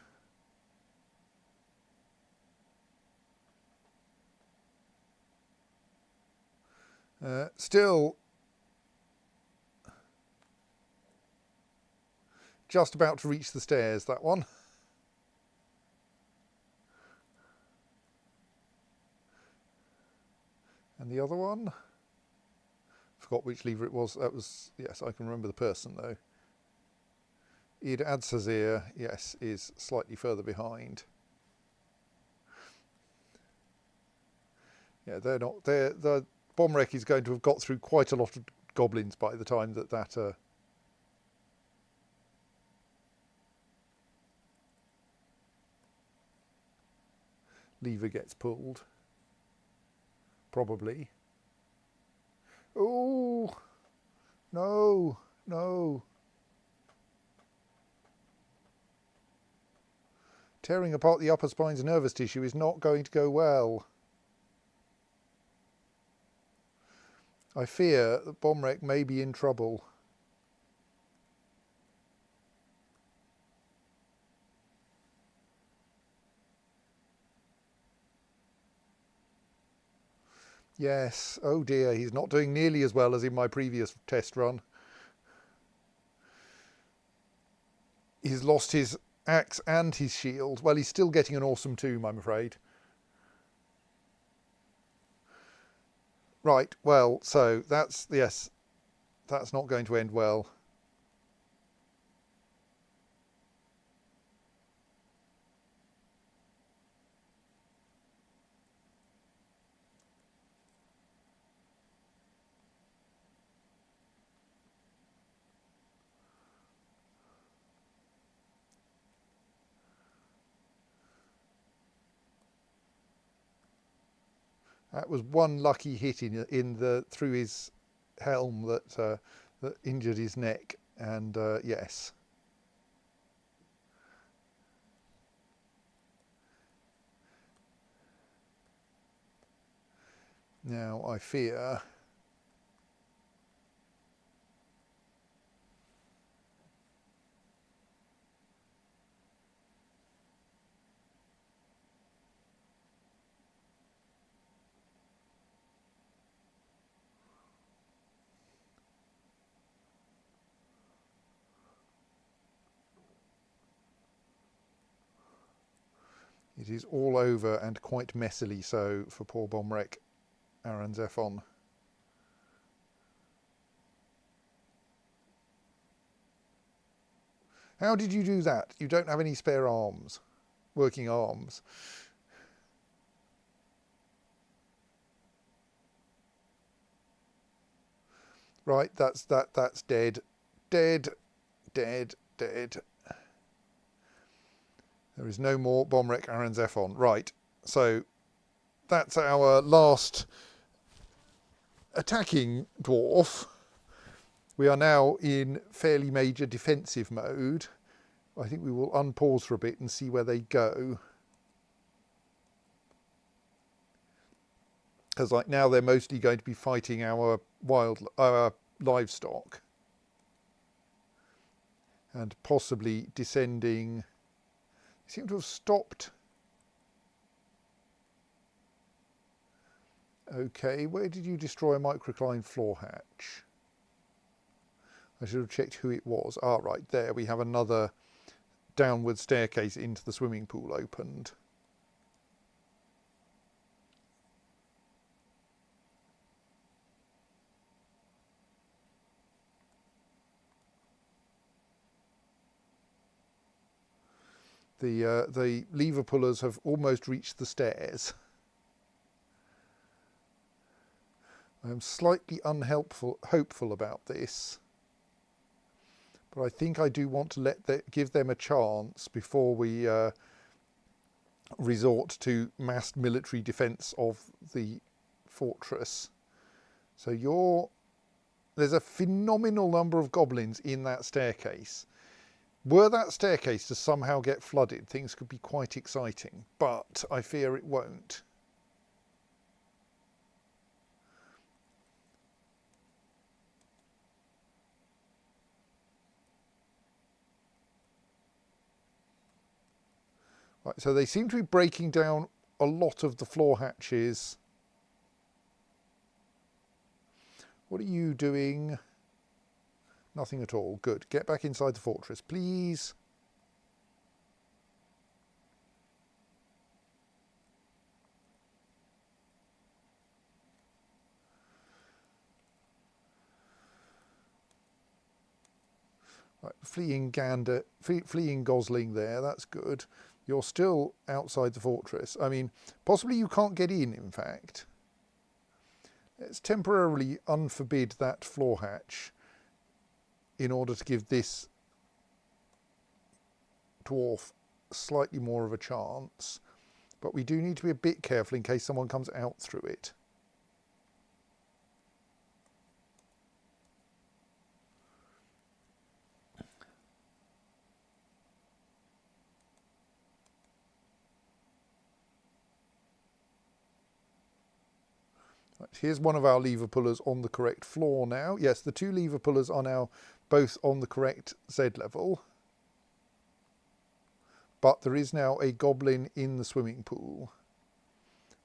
Still just about to reach the stairs, that one. And the other one? Forgot which lever it was. That was, yes, I can remember the person though. Id Adsazir, yes, is slightly further behind. Yeah, the Bomrek is going to have got through quite a lot of goblins by the time that lever gets pulled. Probably. Oh, no, no. Tearing apart the upper spine's nervous tissue is not going to go well. I fear that Bomrek may be in trouble. Yes, oh dear, he's not doing nearly as well as in my previous test run. He's lost his axe and his shield. Well, he's still getting an awesome tomb, I'm afraid. Right, well, so that's, yes, that's not going to end well. That was one lucky hit in the through his helm that injured his neck, and yes. Now I fear it is all over, and quite messily so, for poor Bomrek Aranzefon. How did you do that? You don't have any spare arms, working arms. Right, that's dead. Dead, dead, dead. There is no more Bomrek Aranzefon. Right, so that's our last attacking dwarf. We are now in fairly major defensive mode. I think we will unpause for a bit and see where they go. Because like now they're mostly going to be fighting our livestock. And possibly descending. They seem to have stopped. Okay, where did you destroy a microcline floor hatch? I should have checked who it was. Ah, right, there we have another downward staircase into the swimming pool opened. The lever pullers have almost reached the stairs. I am slightly hopeful about this, but I think I do want to give them a chance before we resort to massed military defence of the fortress. So there's a phenomenal number of goblins in that staircase. Were that staircase to somehow get flooded, things could be quite exciting, but I fear it won't. Right, so they seem to be breaking down a lot of the floor hatches. What are you doing? Nothing at all. Good. Get back inside the fortress, please. Right, fleeing gosling there, that's good. You're still outside the fortress. I mean, possibly you can't get in fact. Let's temporarily unforbid that floor hatch in order to give this dwarf slightly more of a chance. But we do need to be a bit careful in case someone comes out through it. Right, here's one of our lever pullers on the correct floor now. Yes, the two lever pullers are now both on the correct Z level. But there is now a goblin in the swimming pool.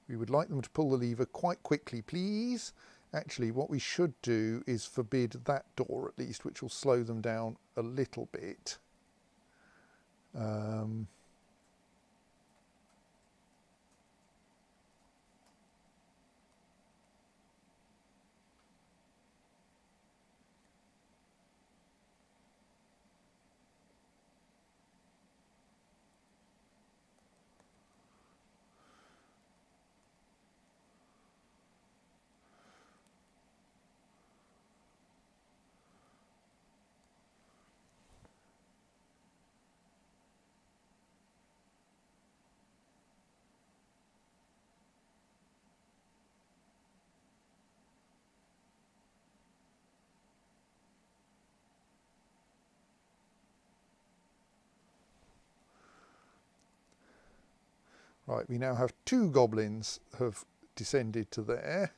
We would like them to pull the lever quite quickly, please. Actually, what we should do is forbid that door at least, which will slow them down a little bit. Um, right, we now have 2 goblins have descended to there.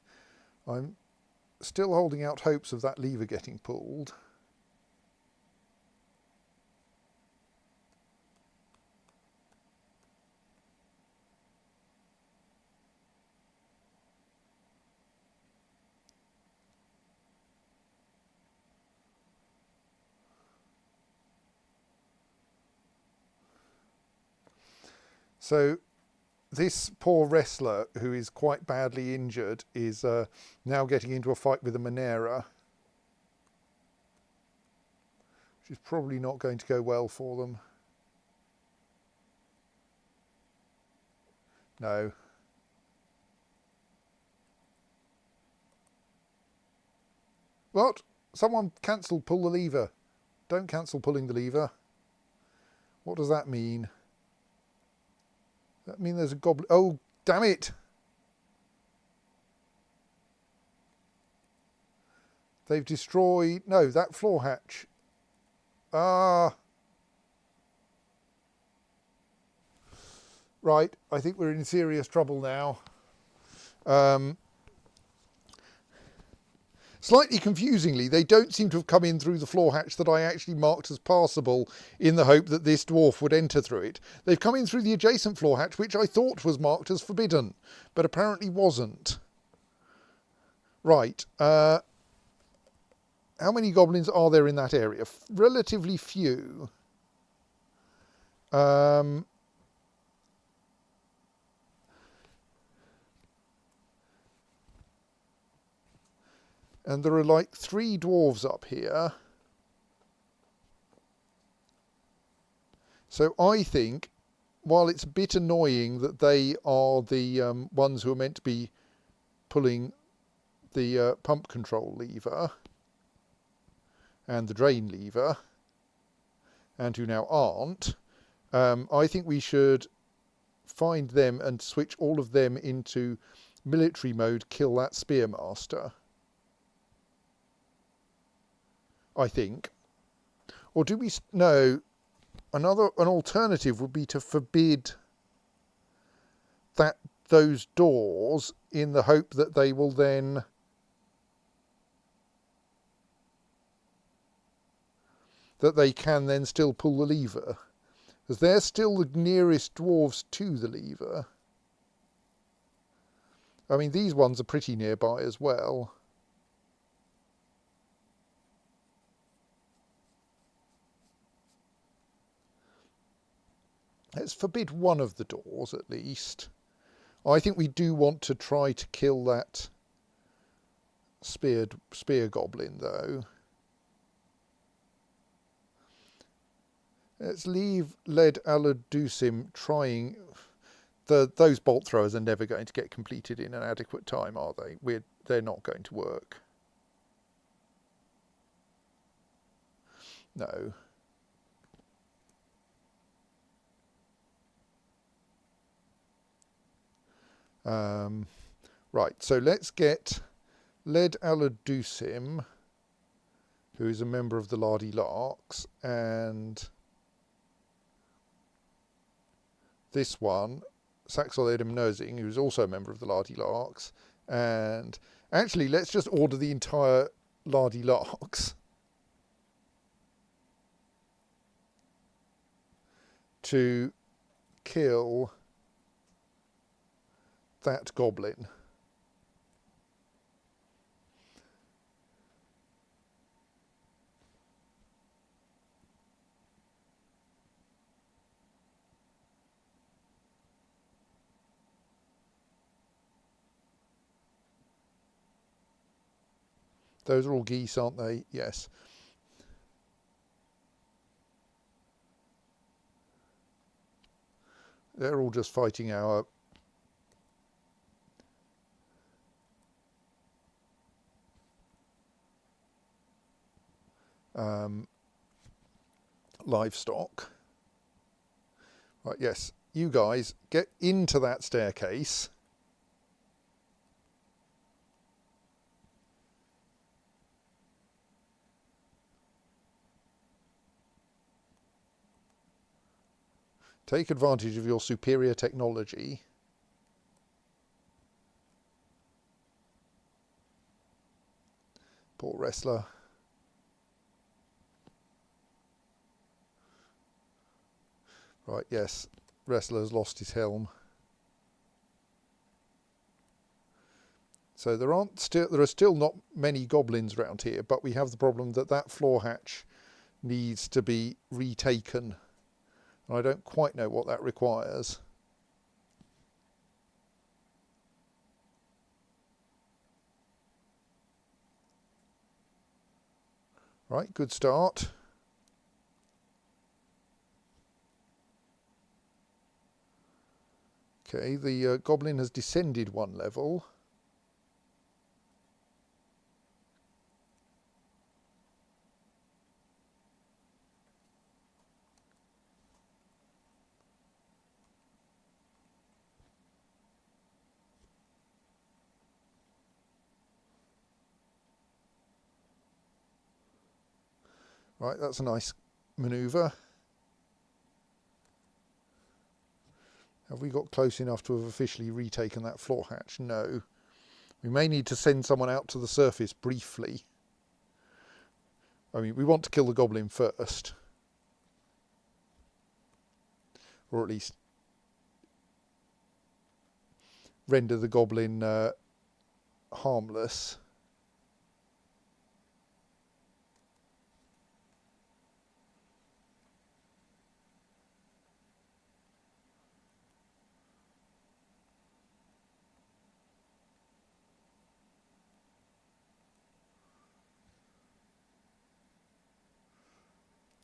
I'm still holding out hopes of that lever getting pulled. So this poor wrestler, who is quite badly injured, is now getting into a fight with a Monera, which is probably not going to go well for them. No. What? Someone cancel pull the lever. Don't cancel pulling the lever. What does that mean? That mean there's a goblin? Oh, damn it! They've destroyed... No, that floor hatch. Ah. Right, I think we're in serious trouble now. Slightly confusingly, they don't seem to have come in through the floor hatch that I actually marked as passable in the hope that this dwarf would enter through it. They've come in through the adjacent floor hatch, which I thought was marked as forbidden, but apparently wasn't. Right. How many goblins are there in that area? Relatively few. And there are like 3 dwarves up here. So I think, while it's a bit annoying that they are the ones who are meant to be pulling the pump control lever and the drain lever, and who now aren't, I think we should find them and switch all of them into military mode, kill that spearmaster. I think. Or do we... No. An alternative would be to forbid those doors in the hope that they will then... that they can then still pull the lever. Because they're still the nearest dwarves to the lever. I mean, these ones are pretty nearby as well. Let's forbid one of the doors at least. I think we do want to try to kill that spear goblin though. Let's leave Led Aladusim trying. Those bolt throwers are never going to get completed in an adequate time, are they? They're not going to work. No. Right, so let's get Led Aladusim, who is a member of the Lardy Larks, and this one, Saxol Edom Nursing, who's also a member of the Lardy Larks, and actually let's just order the entire Lardy Larks to kill that goblin. Those are all geese, aren't they? Yes. They're all just fighting our livestock. Right, yes. You guys get into that staircase. Take advantage of your superior technology. Poor wrestler. Right, yes. Wrestler's lost his helm. So there are still not many goblins around here, but we have the problem that that floor hatch needs to be retaken. I don't quite know what that requires. Right, good start. Okay, the goblin has descended one level. Right, that's a nice manoeuvre. Have we got close enough to have officially retaken that floor hatch? No. We may need to send someone out to the surface briefly. I mean, we want to kill the goblin first. Or at least render the goblin harmless.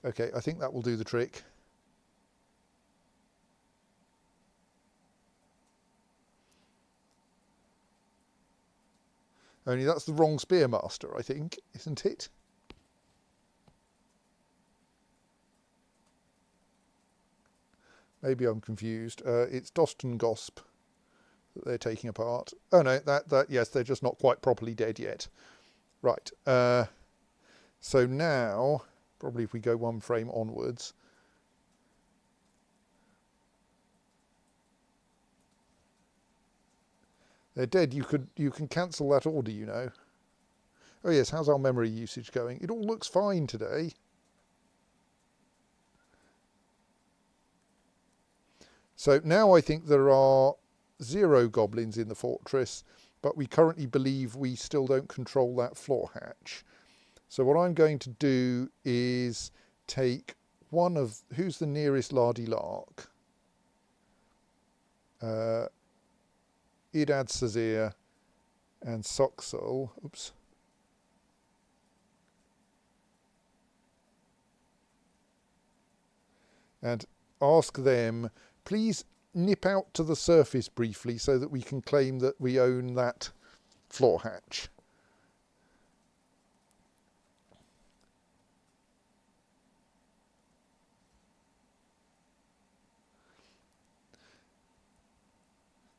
Okay, I think that will do the trick. Only that's the wrong spearmaster, I think, isn't it? Maybe I'm confused. It's Doston Gosp that they're taking apart. Oh no, yes, they're just not quite properly dead yet. Right. So now, probably if we go one frame onwards. They're dead. You can cancel that order, you know. Oh yes, how's our memory usage going? It all looks fine today. So now I think there are 0 goblins in the fortress, but we currently believe we still don't control that floor hatch. So what I'm going to do is take one of... Who's the nearest Lardy Lark? Idad Sazir and Soxal. Oops. And ask them, please nip out to the surface briefly so that we can claim that we own that floor hatch.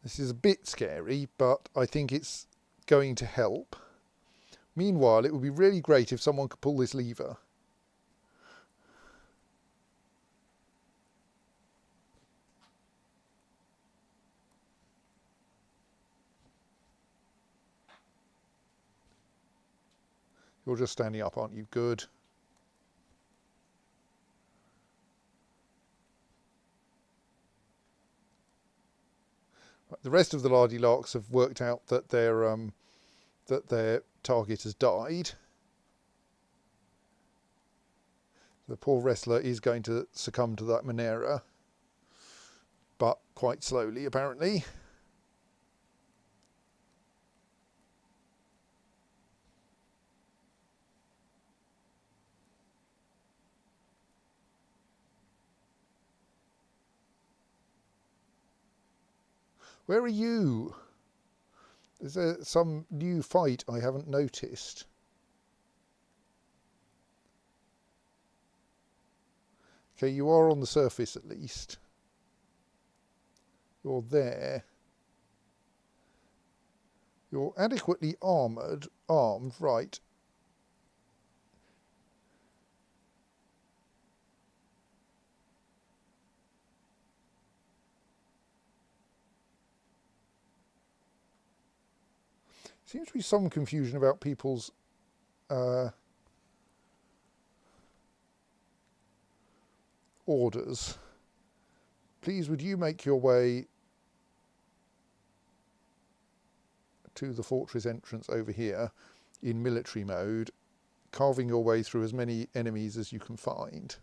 This is a bit scary, but I think it's going to help. Meanwhile, it would be really great if someone could pull this lever. You're just standing up, aren't you? Good. The rest of the Lardy Larks have worked out that their target has died. The poor wrestler is going to succumb to that Monera, but quite slowly, apparently. Where are you? Is there some new fight I haven't noticed? Okay, you are on the surface at least. You're there. You're adequately armed, right. Seems to be some confusion about people's orders. Please, would you make your way to the fortress entrance over here in military mode, carving your way through as many enemies as you can find.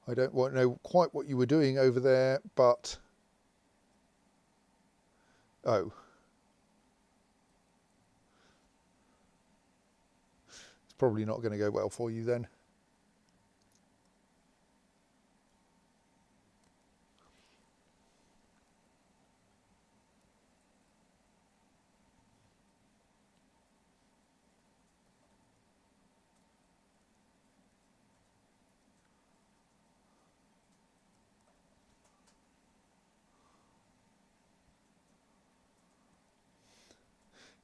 I don't know quite what you were doing over there, but... Oh. It's probably not going to go well for you then.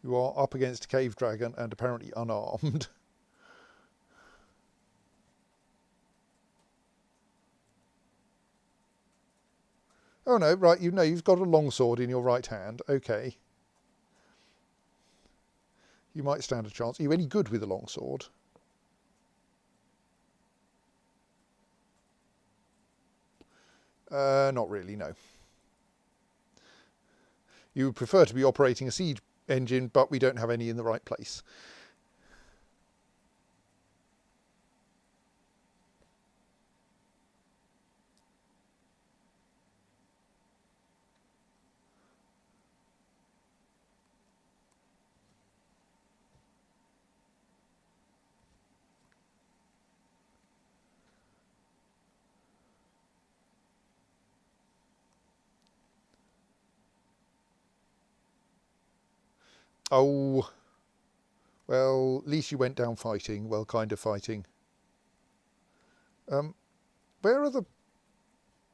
You are up against a cave dragon and apparently unarmed. Oh no, right, you've got a longsword in your right hand. Okay. You might stand a chance. Are you any good with a longsword? Not really, no. You would prefer to be operating a siege engine, but we don't have any in the right place. Oh, well, at least you went down fighting. Well, kind of fighting. Where are the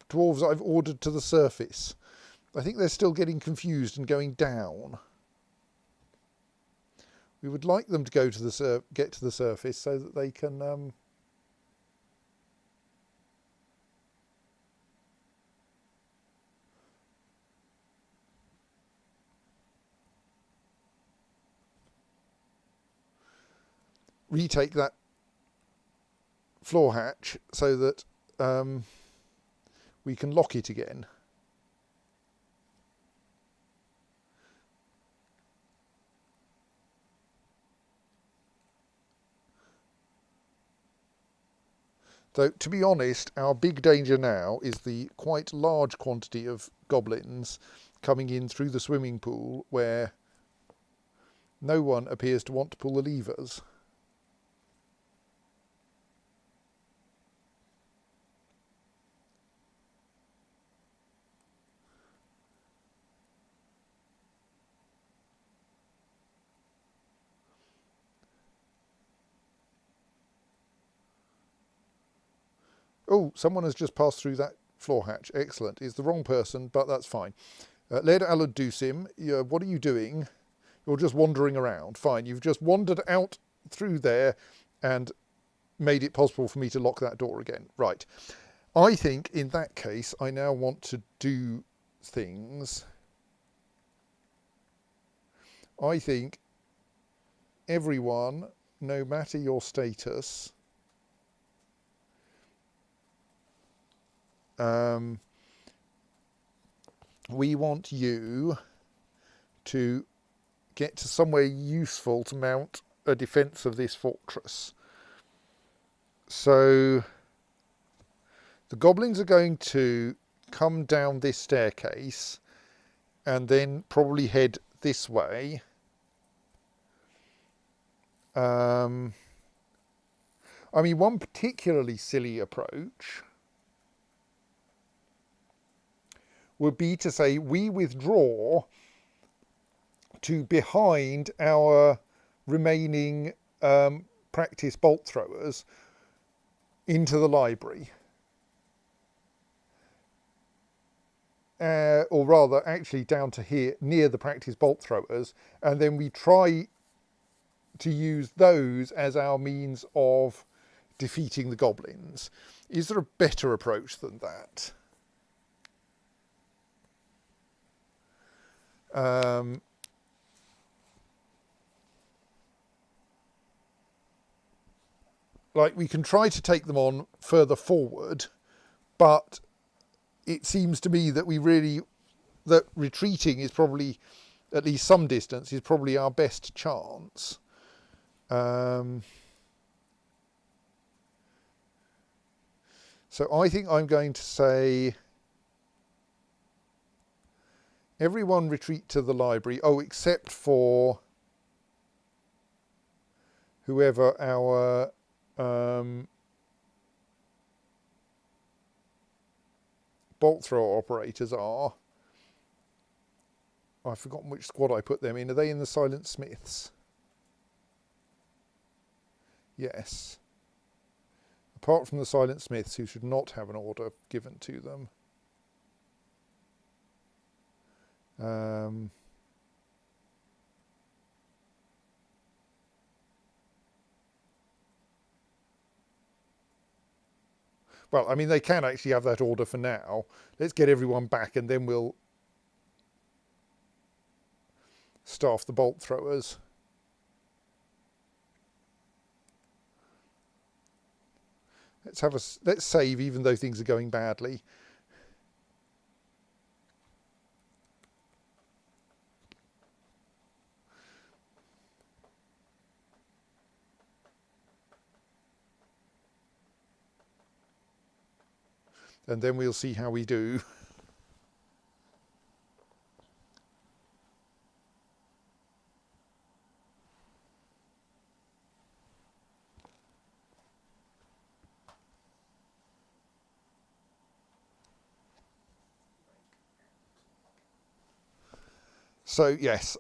dwarves I've ordered to the surface? I think they're still getting confused and going down. We would like them to go to get to the surface so that they can retake that floor hatch so that we can lock it again. Though, to be honest, our big danger now is the quite large quantity of goblins coming in through the swimming pool where no one appears to want to pull the levers. Oh, someone has just passed through that floor hatch. Excellent. It's the wrong person, but that's fine. Led Aladusim, what are you doing? You're just wandering around. Fine. You've just wandered out through there and made it possible for me to lock that door again. Right. I think in that case, I now want to do things. I think everyone, no matter your status, we want you to get to somewhere useful to mount a defence of this fortress. So the goblins are going to come down this staircase and then probably head this way. I mean, one particularly silly approach would be to say we withdraw to behind our remaining practice bolt throwers into the library. Or rather, actually down to here, near the practice bolt throwers, and then we try to use those as our means of defeating the goblins. Is there a better approach than that? Like, we can try to take them on further forward, but it seems to me that that retreating is probably, at least some distance, is probably our best chance. So I think I'm going to say everyone retreat to the library. Oh, except for whoever our bolt thrower operators are. I've forgotten which squad I put them in. Are they in the Silent Smiths? Yes. Apart from the Silent Smiths, who should not have an order given to them. Well, I mean, they can actually have that order for now. Let's get everyone back and then we'll staff the bolt throwers. Let's save even though things are going badly. And then we'll see how we do. So yes,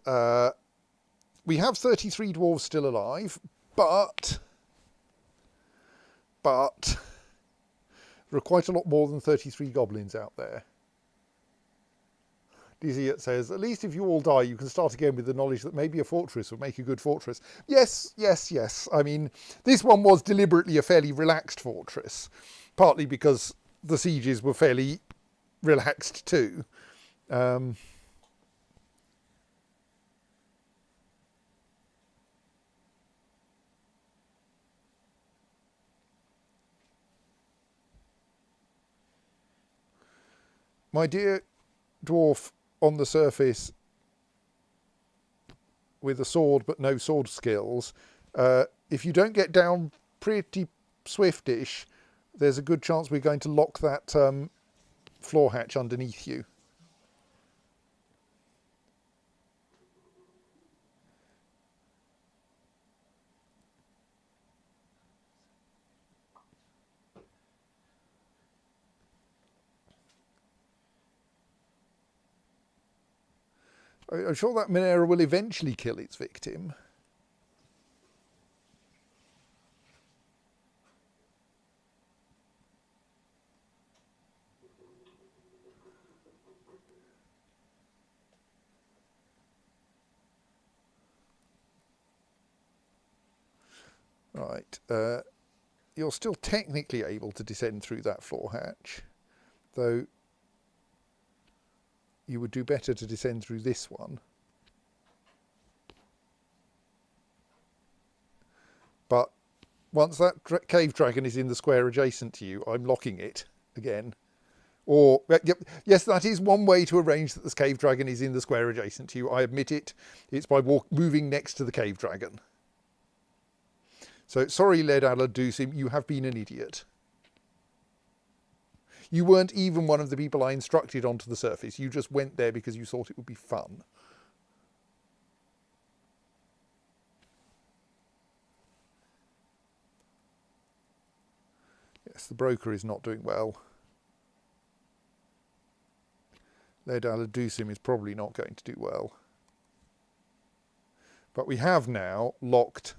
we have 33 dwarves still alive, but there are quite a lot more than 33 goblins out there. Dizzyet says, at least if you all die, you can start again with the knowledge that maybe a fortress would make a good fortress. Yes, yes, yes. I mean, this one was deliberately a fairly relaxed fortress, partly because the sieges were fairly relaxed too. My dear dwarf on the surface with a sword but no sword skills, if you don't get down pretty swiftish, there's a good chance we're going to lock that floor hatch underneath you. I'm sure that Minera will eventually kill its victim. Right, you're still technically able to descend through that floor hatch, though you would do better to descend through this one. But once that cave dragon is in the square adjacent to you, I'm locking it again. Or, yes, that is one way to arrange that this cave dragon is in the square adjacent to you. I admit it. It's by moving next to the cave dragon. So, sorry, Led Aladusim, you have been an idiot. You weren't even one of the people I instructed onto the surface. You just went there because you thought it would be fun. Yes, the broker is not doing well. Led Aladusim is probably not going to do well. But we have now locked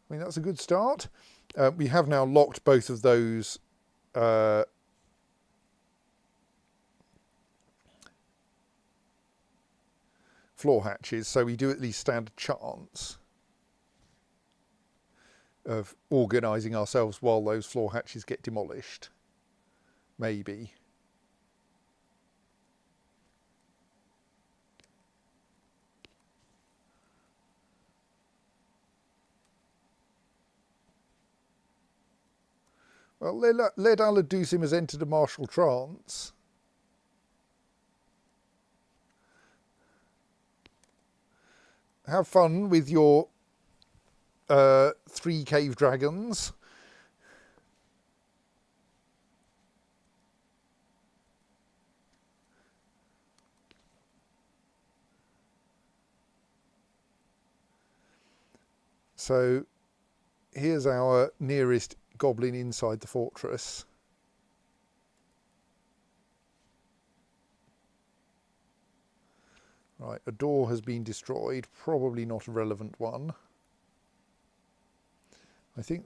I mean, that's a good start. We have now locked both of those floor hatches, so we do at least stand a chance of organising ourselves while those floor hatches get demolished. Maybe. Well, Led Aladusim has entered a martial trance. Have fun with your 3 cave dragons. So here's our nearest goblin inside the fortress. Right, a door has been destroyed, probably not a relevant one. I think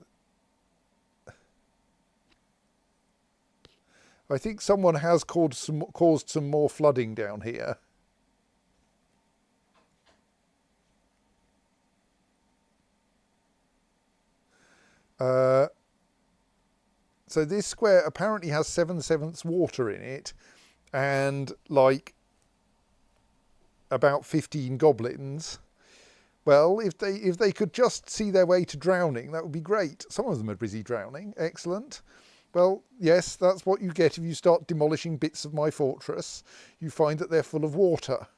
someone has caused some more flooding down here. So this square apparently has 7/7 water in it, and like about 15 goblins. Well, if they could just see their way to drowning, that would be great. Some of them are busy drowning. Excellent. Well, yes, that's what you get if you start demolishing bits of my fortress. You find that they're full of water.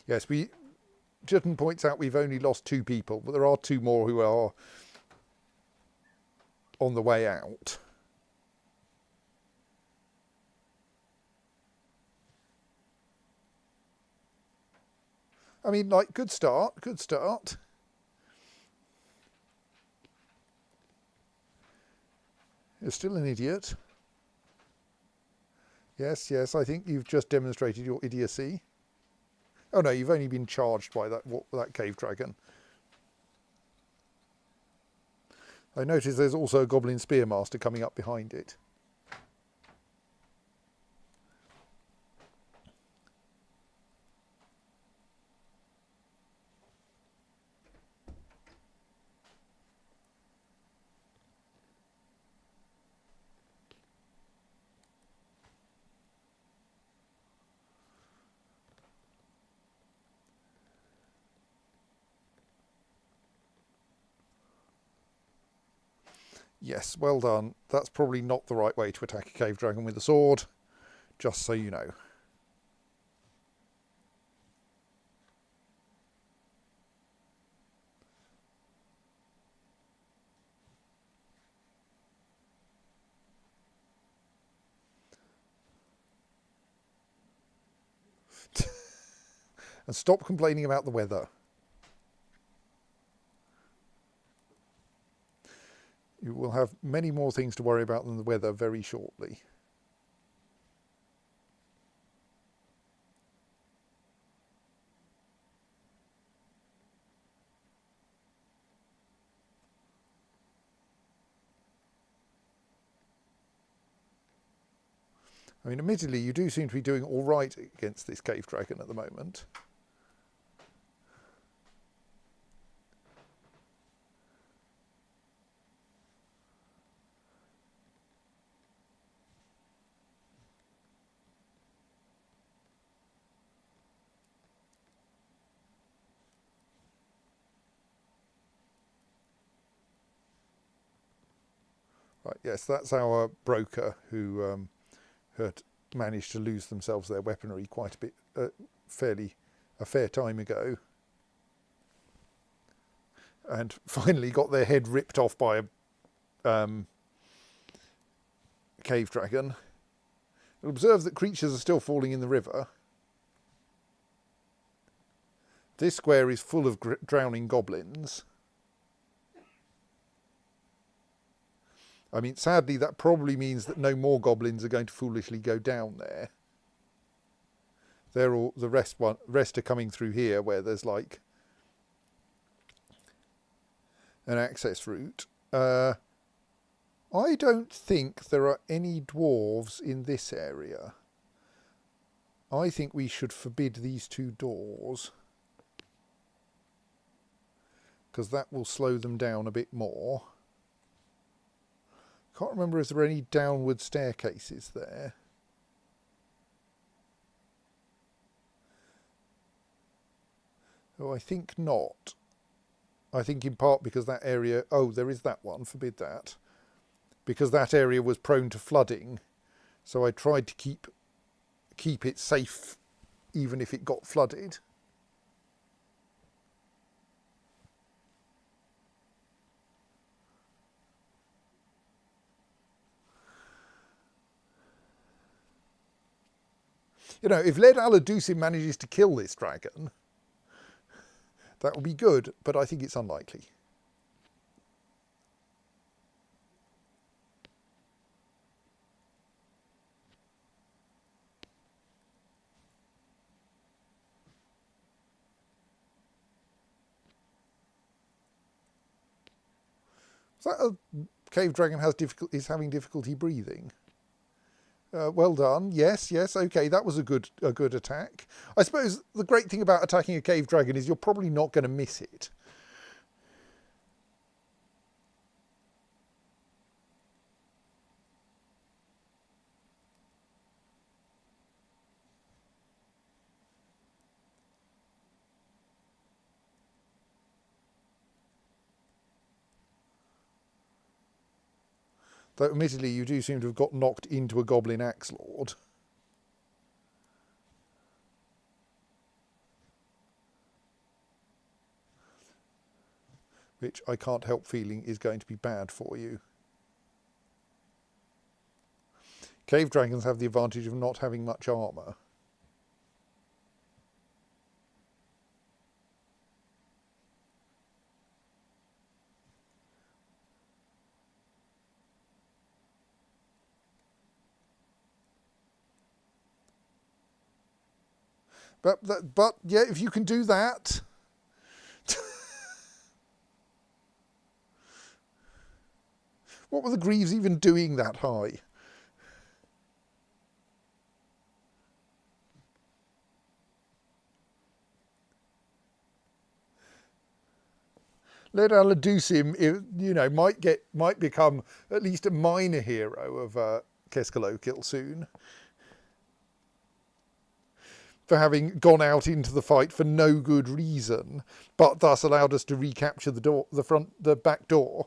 Yes, Jutton points out we've only lost 2 people, but there are 2 more who are on the way out. I mean, like, good start, good start. You're still an idiot. Yes, yes, I think you've just demonstrated your idiocy. Oh no, you've only been charged by that cave dragon. I notice there's also a goblin spearmaster coming up behind it. Yes, well done. That's probably not the right way to attack a cave dragon with a sword, just so you know. And stop complaining about the weather. You will have many more things to worry about than the weather very shortly. I mean, admittedly, you do seem to be doing all right against this cave dragon at the moment. Right, yes, that's our broker who had managed to lose themselves their weaponry quite a bit, a fair time ago, and finally got their head ripped off by a cave dragon. You'll observe that creatures are still falling in the river. This square is full of drowning goblins. I mean, sadly, that probably means that no more goblins are going to foolishly go down there. They're all, the rest are coming through here, where there's like an access route. I don't think there are any dwarves in this area. I think we should forbid these two doors, because that will slow them down a bit more. Can't remember if there are any downward staircases there. Oh, I think not. I think in part because that area... Oh, there is that one. Forbid that. Because that area was prone to flooding. So I tried to keep it safe even if it got flooded. You know, if Led Aladusim manages to kill this dragon, that will be good, but I think it's unlikely. So that a cave dragon is having difficulty breathing. Well done. Yes, okay, that was a good attack. I suppose the great thing about attacking a cave dragon is you're probably not going to miss it. Though admittedly you do seem to have got knocked into a goblin axe lord. Which I can't help feeling is going to be bad for you. Cave dragons have the advantage of not having much armour. But yeah, if you can do that. What were the Greaves even doing that high? Led Aladusim, you know, might become at least a minor hero of Keskalokil soon, for having gone out into the fight for no good reason, but thus allowed us to recapture the back door.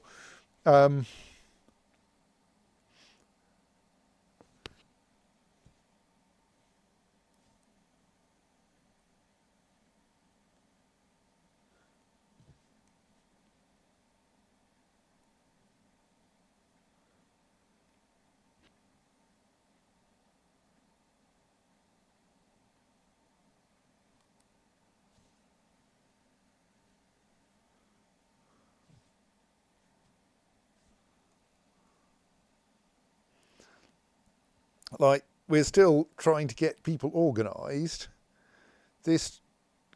Like, we're still trying to get people organised. This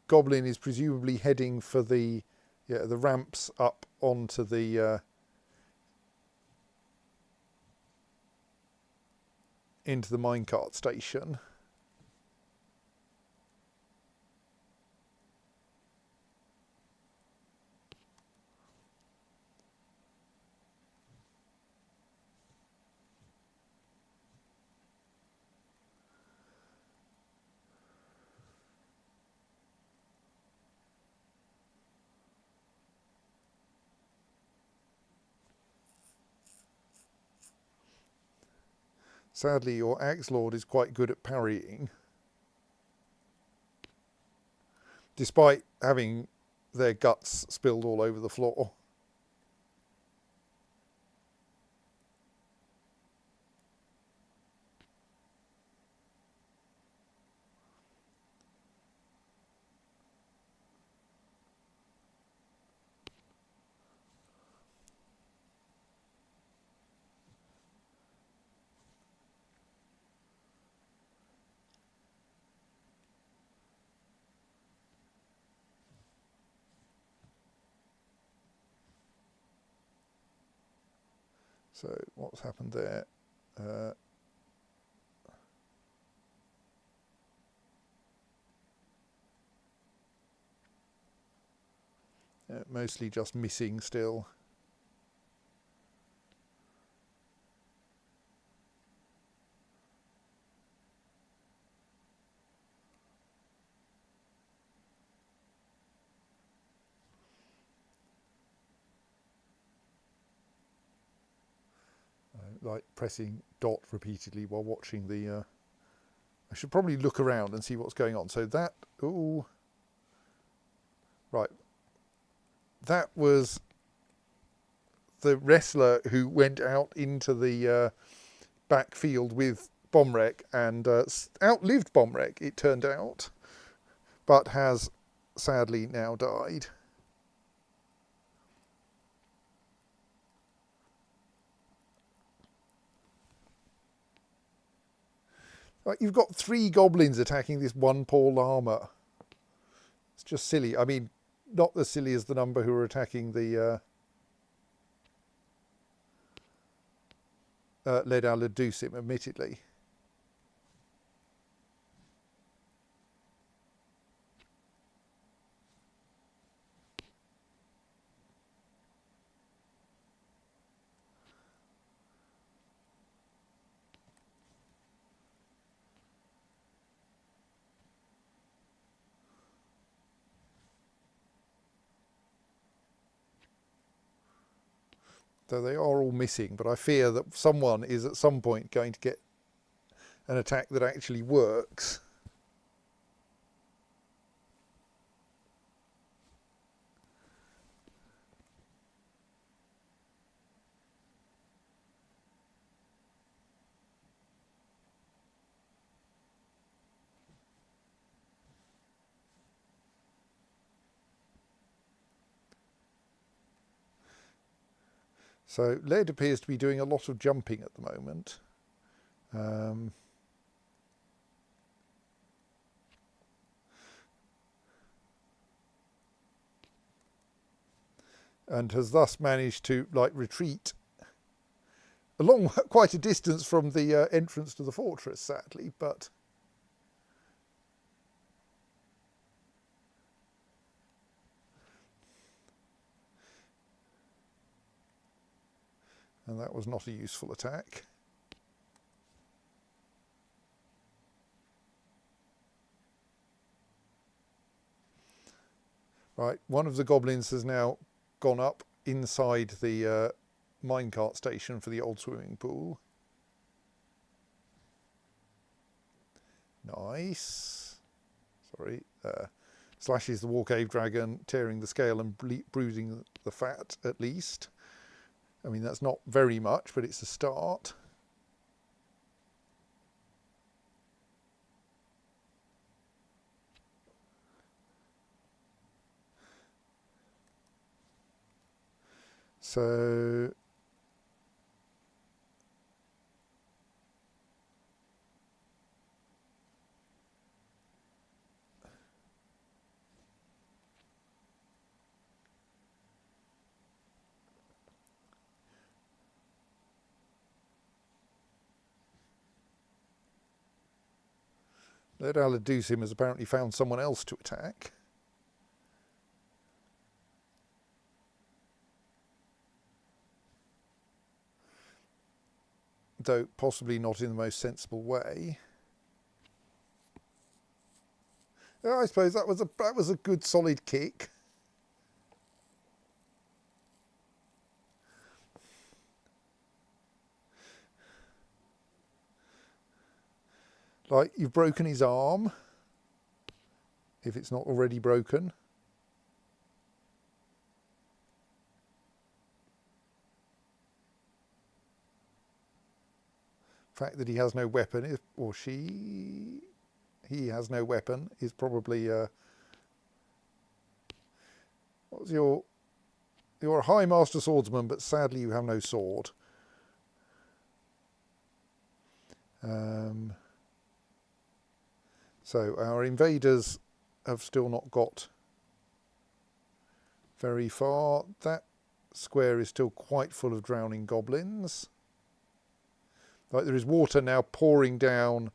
goblin is presumably heading for the ramps up onto the into the minecart station. Sadly, your Axe Lord is quite good at parrying, despite having their guts spilled all over the floor. So what's happened there? Mostly just missing still. Like pressing dot repeatedly while watching the... I should probably look around and see what's going on. So that... Ooh. Right. That was the wrestler who went out into the backfield with Bomrek and outlived Bomrek, it turned out, but has sadly now died. Right, you've got 3 goblins attacking this one poor llama. It's just silly. I mean, not as silly as the number who are attacking the Led Aladusim, admittedly. So they are all missing, but I fear that someone is at some point going to get an attack that actually works. So Led appears to be doing a lot of jumping at the moment. And has thus managed to retreat along quite a distance from the entrance to the fortress, sadly, but and that was not a useful attack. Right, one of the goblins has now gone up inside the minecart station for the old swimming pool. Nice. Sorry. Slashes the war cave dragon, tearing the scale and bruising the fat at least. I mean, that's not very much, but it's a start. So Led Aladusim has apparently found someone else to attack. Though possibly not in the most sensible way. Yeah, I suppose that was a good solid kick. Like, you've broken his arm, if it's not already broken. The fact that he has no weapon, or he has no weapon, is probably... what's you're a high master swordsman, but sadly you have no sword. So our invaders have still not got very far. That square is still quite full of drowning goblins. Like, there is water now pouring down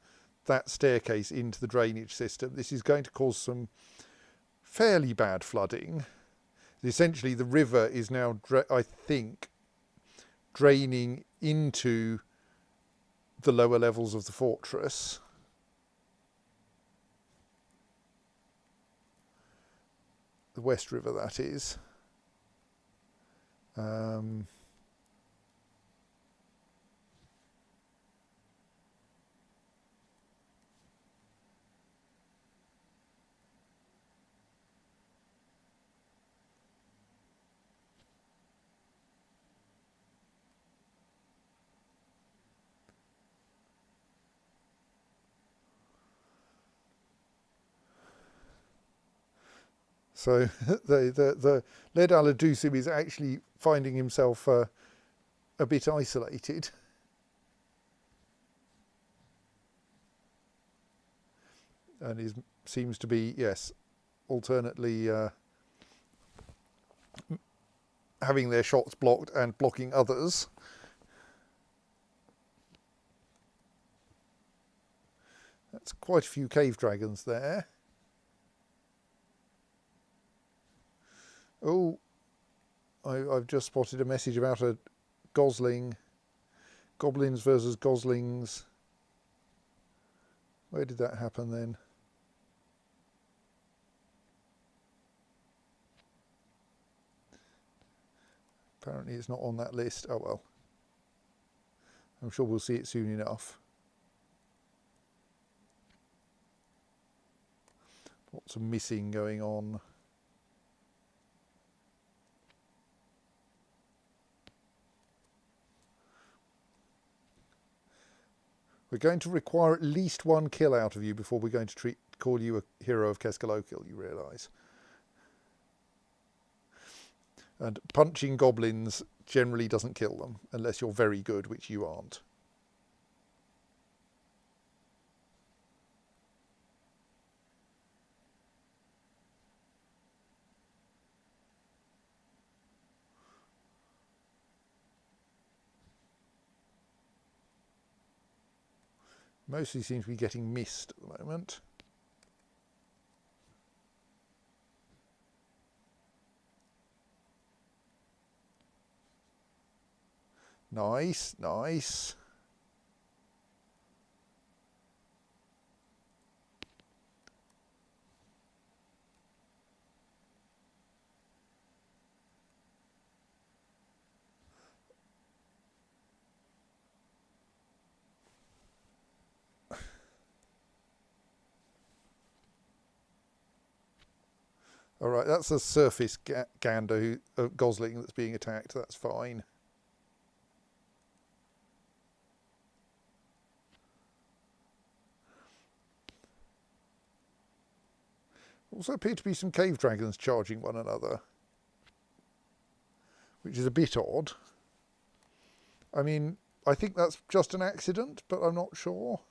that staircase into the drainage system. This is going to cause some fairly bad flooding. Essentially, the river is now, I think, draining into the lower levels of the fortress. The West River, that is. So the Led Aladusim is actually finding himself a bit isolated. And seems to be, yes, alternately having their shots blocked and blocking others. That's quite a few cave dragons there. Oh, I've just spotted a message about a gosling. Goblins versus goslings. Where did that happen then? Apparently it's not on that list. Oh well. I'm sure we'll see it soon enough. Lots of missing going on. We're going to require at least one kill out of you before we're going to call you a hero of Keskalokil, you realise. And punching goblins generally doesn't kill them, unless you're very good, which you aren't. Mostly seems to be getting missed at the moment. Nice, nice. All right, that's a surface gander, gosling that's being attacked. That's fine. Also appear to be some cave dragons charging one another, which is a bit odd. I mean, I think that's just an accident, but I'm not sure.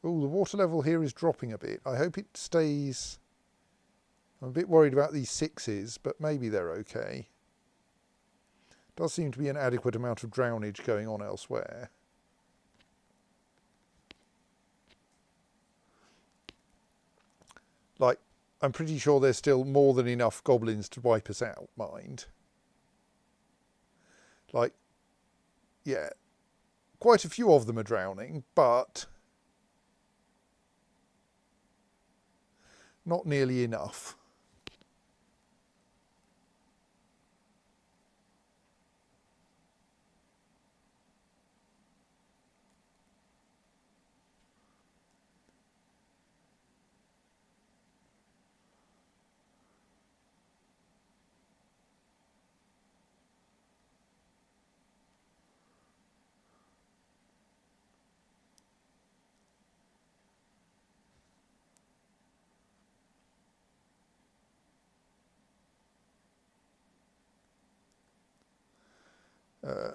Oh, the water level here is dropping a bit. I hope it stays. I'm a bit worried about these 6s, but maybe they're okay. Does seem to be an adequate amount of drownage going on elsewhere. Like, I'm pretty sure there's still more than enough goblins to wipe us out, mind. Like, yeah, quite a few of them are drowning, but not nearly enough.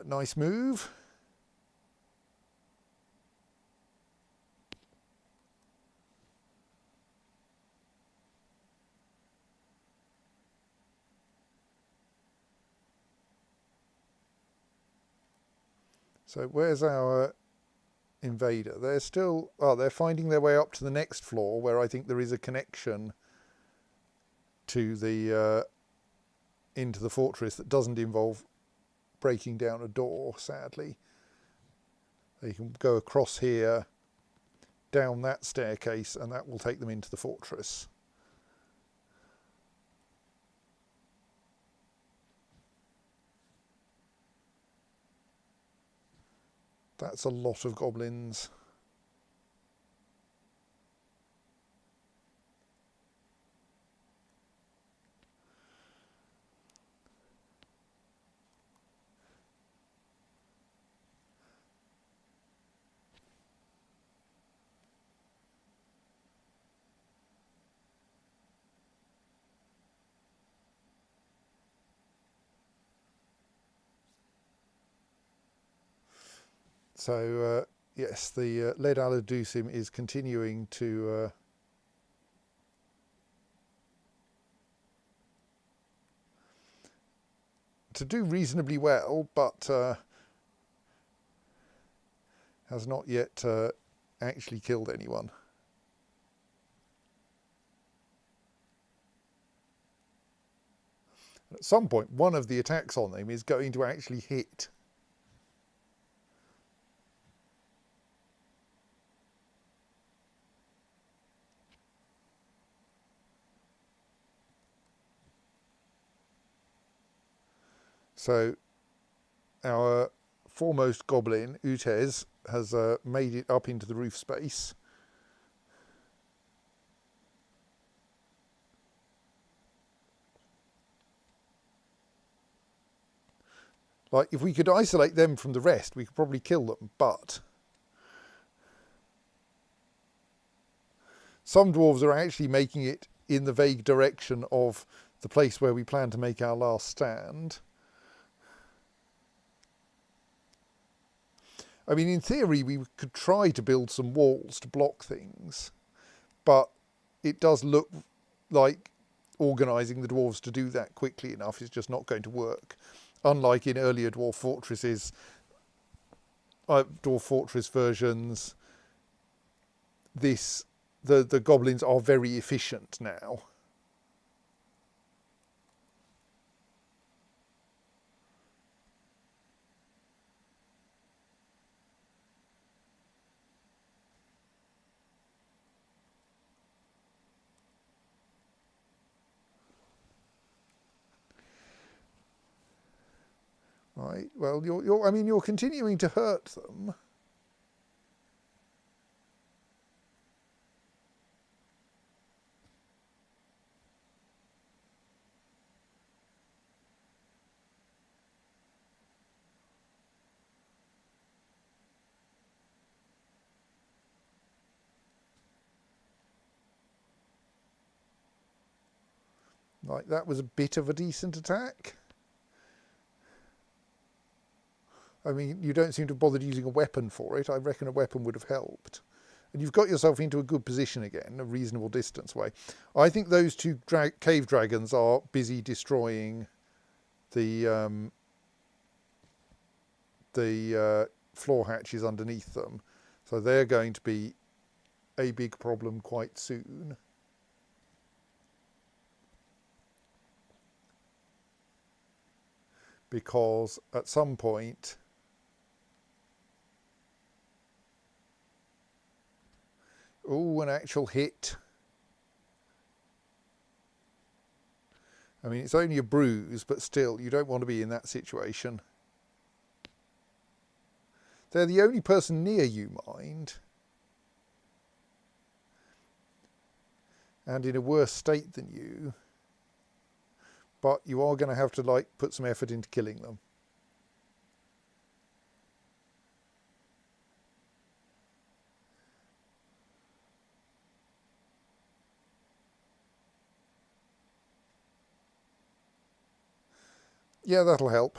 Nice move. So where's our invader? They're still, oh, they're finding their way up to the next floor where I think there is a connection to the into the fortress that doesn't involve breaking down a door, sadly. They can go across here, down that staircase, and that will take them into the fortress. That's a lot of goblins. So yes, the lead aladusim is continuing to do reasonably well, but has not yet actually killed anyone. At some point, one of the attacks on them is going to actually hit. So our foremost goblin, Utes, has made it up into the roof space. Like, if we could isolate them from the rest, we could probably kill them, but some dwarves are actually making it in the vague direction of the place where we plan to make our last stand. I mean, in theory, we could try to build some walls to block things, but it does look like organising the dwarves to do that quickly enough is just not going to work. Unlike in earlier dwarf fortresses, dwarf fortress versions, the goblins are very efficient now. Right. Well, you're continuing to hurt them. Like, that was a bit of a decent attack. I mean, you don't seem to have bothered using a weapon for it. I reckon a weapon would have helped. And you've got yourself into a good position again, a reasonable distance away. I think those two cave dragons are busy destroying the floor hatches underneath them. So they're going to be a big problem quite soon. Because at some point, oh, an actual hit. I mean, it's only a bruise, but still, you don't want to be in that situation. They're the only person near you, mind. And in a worse state than you. But you are going to have to, like, put some effort into killing them. Yeah, that'll help.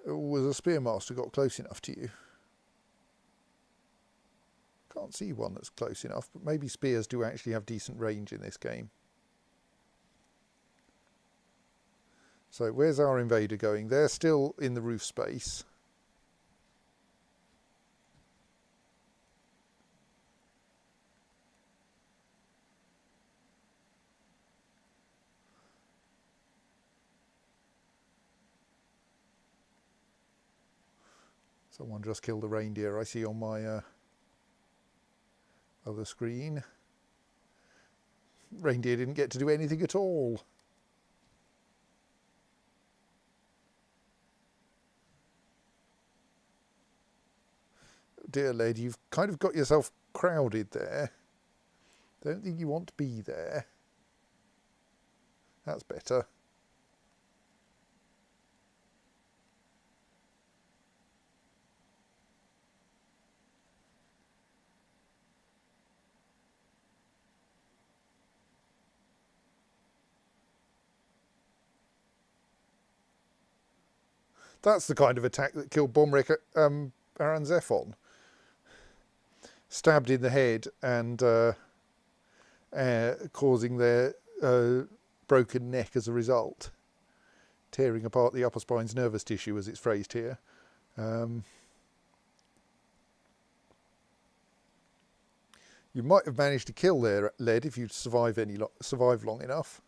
Was a spearmaster got close enough to you? Can't see one that's close enough, but maybe spears do actually have decent range in this game. So where's our invader going? They're still in the roof space. Someone just killed a reindeer I see on my other screen. Reindeer didn't get to do anything at all. Dear lady, you've kind of got yourself crowded there. Don't think you want to be there. That's better. That's the kind of attack that killed Bomrek Aranzephon. Stabbed in the head and causing their broken neck as a result. Tearing apart the upper spine's nervous tissue, as it's phrased here. You might have managed to kill their lead if you'd survive long enough.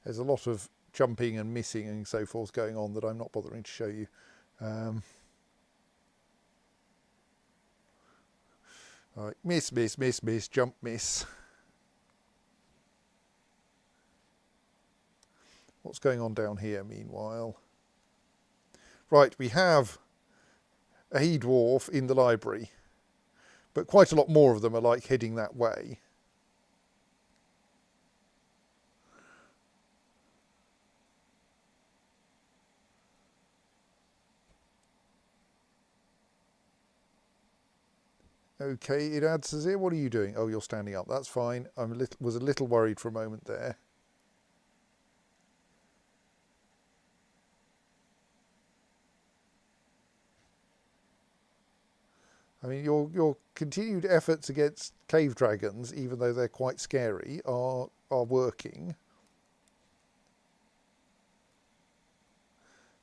There's a lot of jumping and missing and so forth going on that I'm not bothering to show you. Right, miss, miss, miss, miss, jump, miss. What's going on down here meanwhile? Right, we have a he-dwarf in the library, but quite a lot more of them are like heading that way. Okay, Idadsazir, what are you doing? Oh, you're standing up. That's fine. Was a little worried for a moment there. I mean, your continued efforts against cave dragons, even though they're quite scary, are working.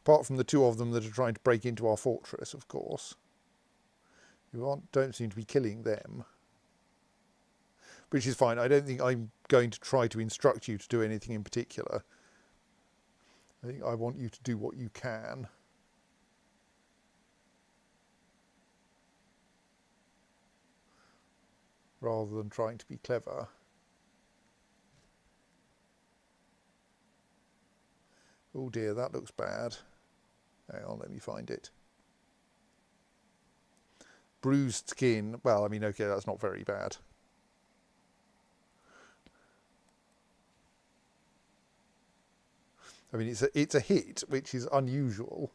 Apart from the two of them that are trying to break into our fortress, of course. You don't seem to be killing them. Which is fine. I don't think I'm going to try to instruct you to do anything in particular. I think I want you to do what you can. Rather than trying to be clever. Oh dear, that looks bad. Hang on, let me find it. Bruised skin. Well, I mean, okay, that's not very bad. I mean, it's a hit, which is unusual.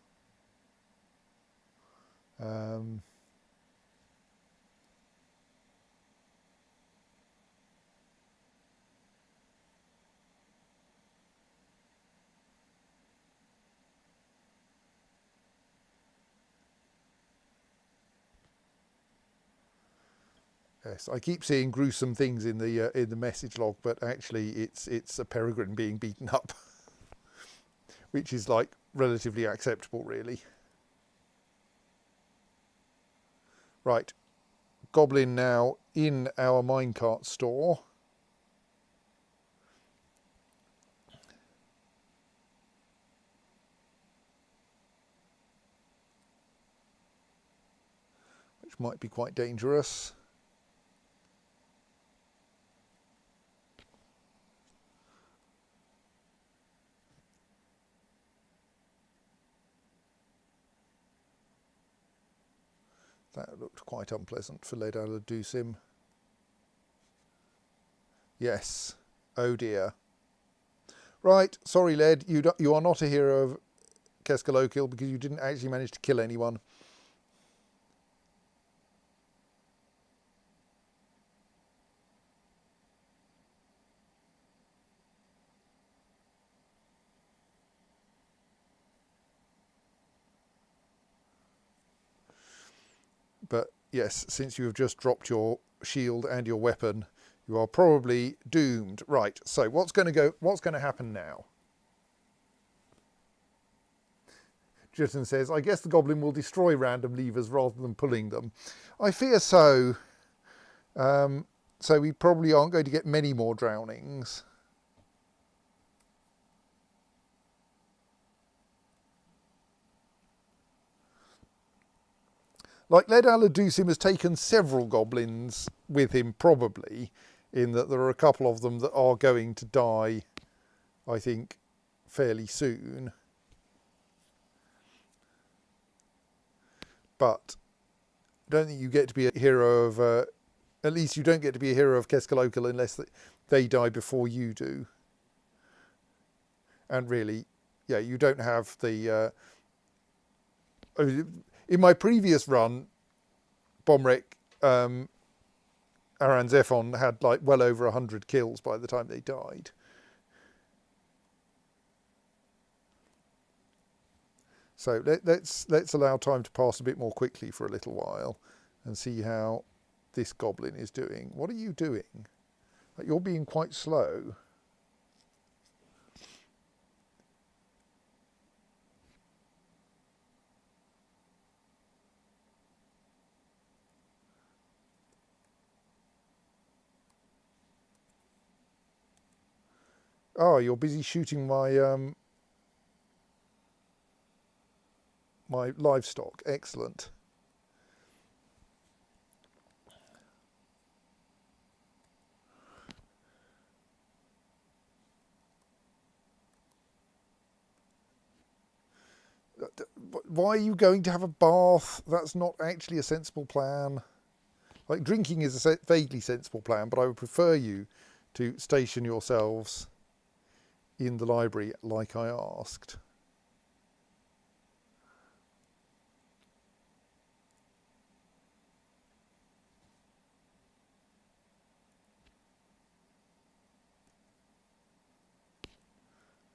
Yes, I keep seeing gruesome things in the message log, but actually it's a peregrine being beaten up, which is like relatively acceptable, really. Right, goblin now in our minecart store. Which might be quite dangerous. That looked quite unpleasant for Led Aladusim. Yes. Oh dear. Right, sorry Led, you are not a hero of Keskalokil because you didn't actually manage to kill anyone. But yes, since you have just dropped your shield and your weapon, you are probably doomed. Right, so what's going to happen now? Jitten says, I guess the goblin will destroy random levers rather than pulling them. I fear so. So we probably aren't going to get many more drownings. Like Led Aladusim has taken several goblins with him probably, in that there are a couple of them that are going to die, I think, fairly soon. But I don't think you get to be a hero of, at least you don't get to be a hero of Keskalokil unless they die before you do. And really, yeah, you don't have the... in my previous run, Bomrek, Aran Zephon had like well over 100 kills by the time they died. So let's allow time to pass a bit more quickly for a little while and see how this goblin is doing. What are you doing? Like, you're being quite slow. Oh, you're busy shooting my my livestock. Excellent. Why are you going to have a bath? That's not actually a sensible plan. Like, drinking is a vaguely sensible plan, but I would prefer you to station yourselves in the library like I asked.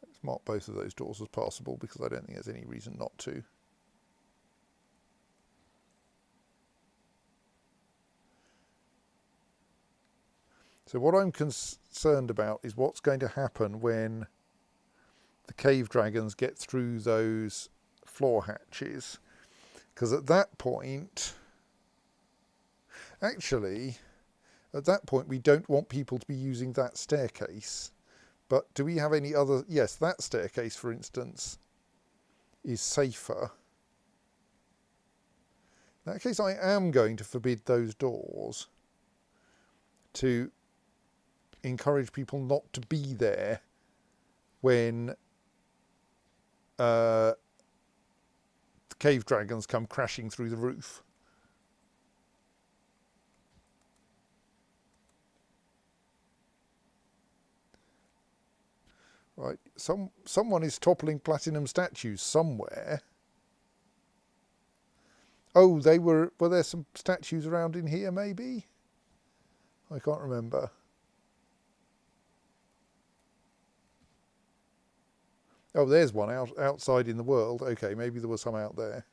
Let's mark both of those doors as passable because I don't think there's any reason not to. So what I'm concerned about is what's going to happen when the cave dragons get through those floor hatches. Because at that point, actually, at that point we don't want people to be using that staircase. But do we have any other? Yes, that staircase, for instance, is safer. In that case, I am going to forbid those doors to encourage people not to be there when the cave dragons come crashing through the roof. Right, someone is toppling platinum statues somewhere. Oh, were there some statues around in here maybe? I can't remember. Oh, there's one outside in the world. Okay, maybe there was some out there.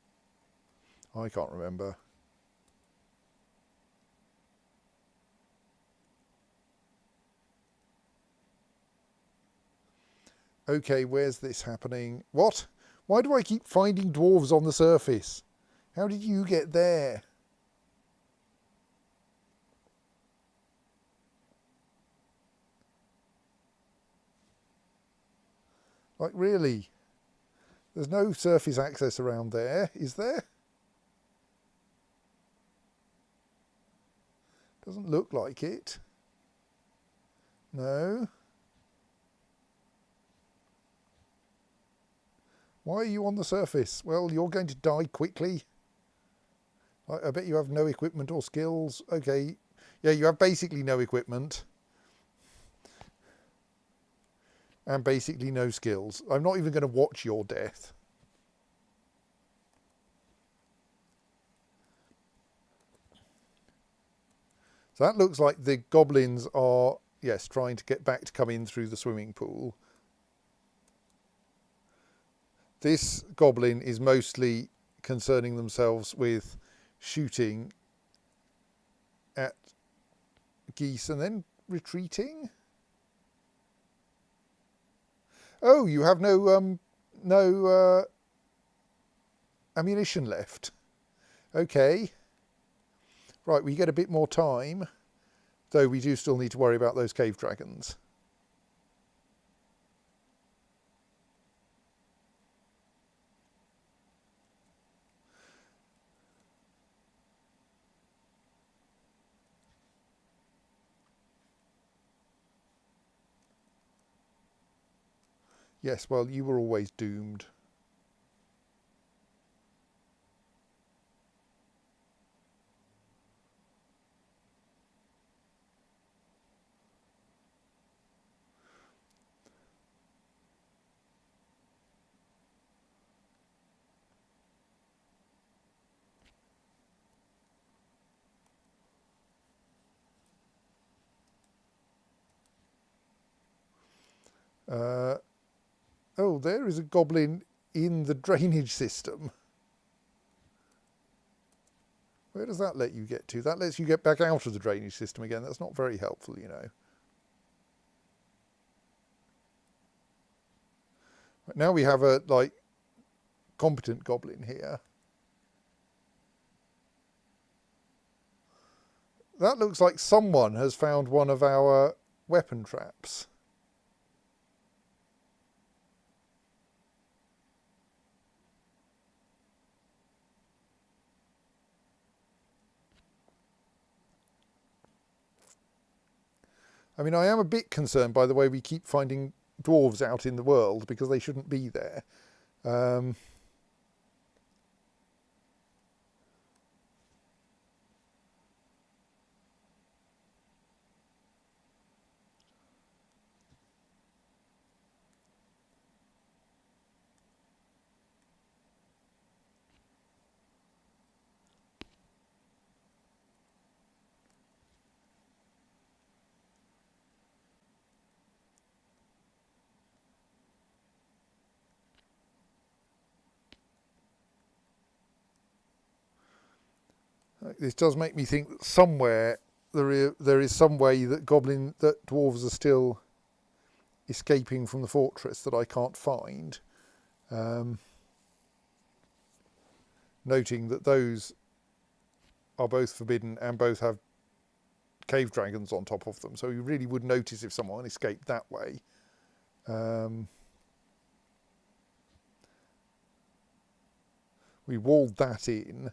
I can't remember. Okay, where's this happening? What? Why do I keep finding dwarves on the surface? How did you get there? Like, really? There's no surface access around there, is there? Doesn't look like it. No. Why are you on the surface? Well, you're going to die quickly. I bet you have no equipment or skills. Okay. Yeah, you have basically no equipment. And basically no skills. I'm not even going to watch your death. So that looks like the goblins are, yes, trying to get back to come in through the swimming pool. This goblin is mostly concerning themselves with shooting at geese and then retreating. Oh, you have no ammunition left. Okay. Right, we get a bit more time, though we do still need to worry about those cave dragons. Yes, well, you were always doomed. Oh, there is a goblin in the drainage system. Where does that let you get to? That lets you get back out of the drainage system again. That's not very helpful, you know. Now we have a, like, competent goblin here. That looks like someone has found one of our weapon traps. I mean, I am a bit concerned by the way we keep finding dwarves out in the world because they shouldn't be there. This does make me think that somewhere there is some way that dwarves are still escaping from the fortress that I can't find. Noting that those are both forbidden and both have cave dragons on top of them, so you really would notice if someone escaped that way. We walled that in.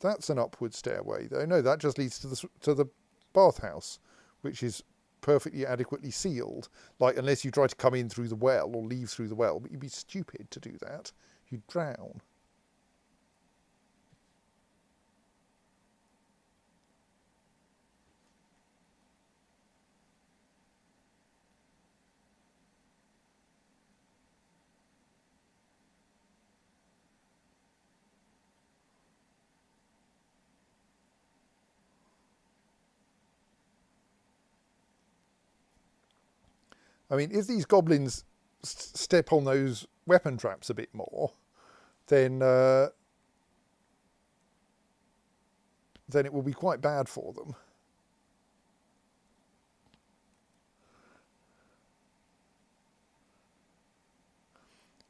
That's an upward stairway, though. No, that just leads to the bathhouse, which is perfectly adequately sealed. Like, unless you try to come in through the well or leave through the well, but you'd be stupid to do that. You'd drown. I mean, if these goblins step on those weapon traps a bit more, then it will be quite bad for them.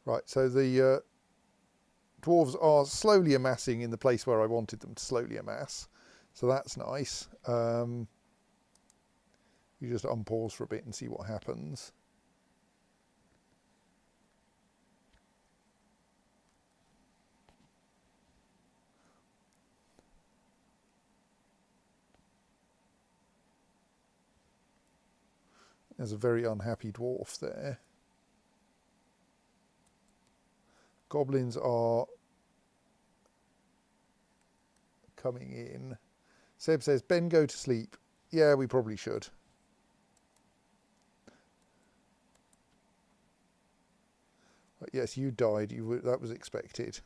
Right, so the dwarves are slowly amassing in the place where I wanted them to slowly amass, so that's nice. You just unpause for a bit and see what happens. There's a very unhappy dwarf there. Goblins are coming in. Seb says, Ben, go to sleep. Yeah, we probably should. But yes, you died. That was expected.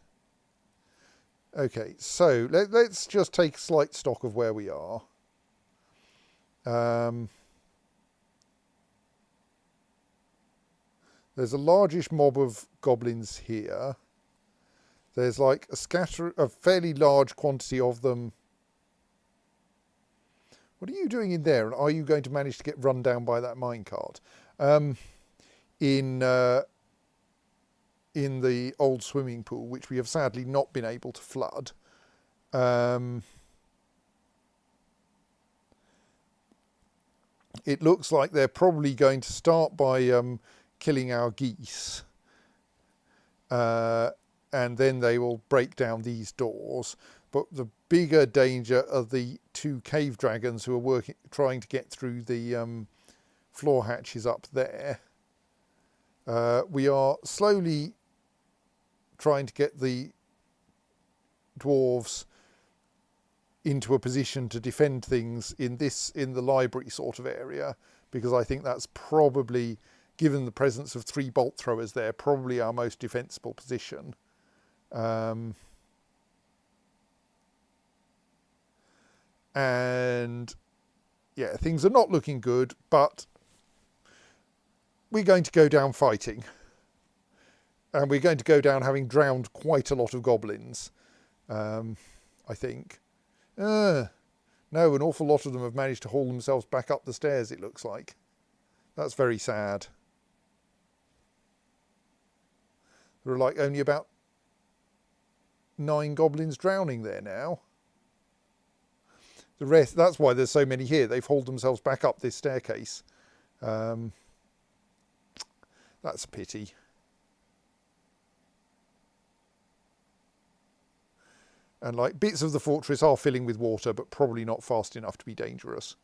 Okay, so let's just take slight stock of where we are. There's a largish mob of goblins here. There's like a fairly large quantity of them. What are you doing in there? And are you going to manage to get run down by that minecart? In the old swimming pool, which we have sadly not been able to flood. It looks like they're probably going to start by killing our geese, and then they will break down these doors. But the bigger danger are the two cave dragons who are trying to get through the floor hatches up there. We are slowly trying to get the dwarves into a position to defend things in the library sort of area, because I think that's probably, given the presence of 3 bolt throwers there, probably our most defensible position. And yeah, things are not looking good, but we're going to go down fighting. And we're going to go down having drowned quite a lot of goblins, I think. No, an awful lot of them have managed to haul themselves back up the stairs, it looks like. That's very sad. There are like only about 9 goblins drowning there now. The rest, that's why there's so many here. They've hauled themselves back up this staircase. That's a pity. And like bits of the fortress are filling with water, but probably not fast enough to be dangerous.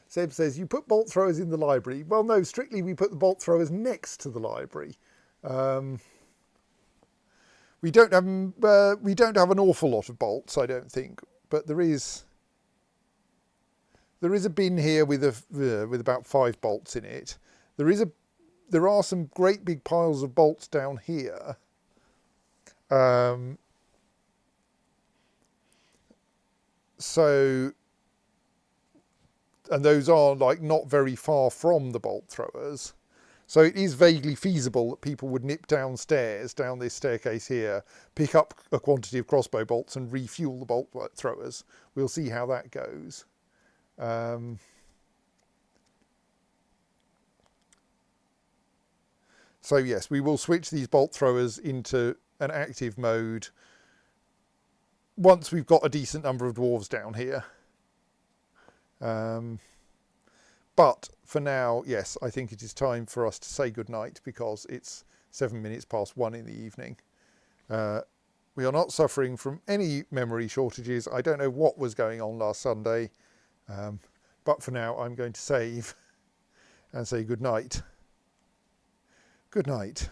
Seb says, you put bolt throwers in the library. Well, no, strictly we put the bolt throwers next to the library. We don't have an awful lot of bolts, I don't think, but there is a bin here with about 5 bolts in it. There are some great big piles of bolts down here. And those are like not very far from the bolt throwers. So it is vaguely feasible that people would nip downstairs, down this staircase here, pick up a quantity of crossbow bolts and refuel the bolt throwers. We'll see how that goes. So yes, we will switch these bolt throwers into an active mode once we've got a decent number of dwarves down here. But for now, yes, I think it is time for us to say goodnight, because it's 7 minutes past 1 in the evening. We are not suffering from any memory shortages. I don't know what was going on last Sunday, but for now I'm going to save and say goodnight. Good night.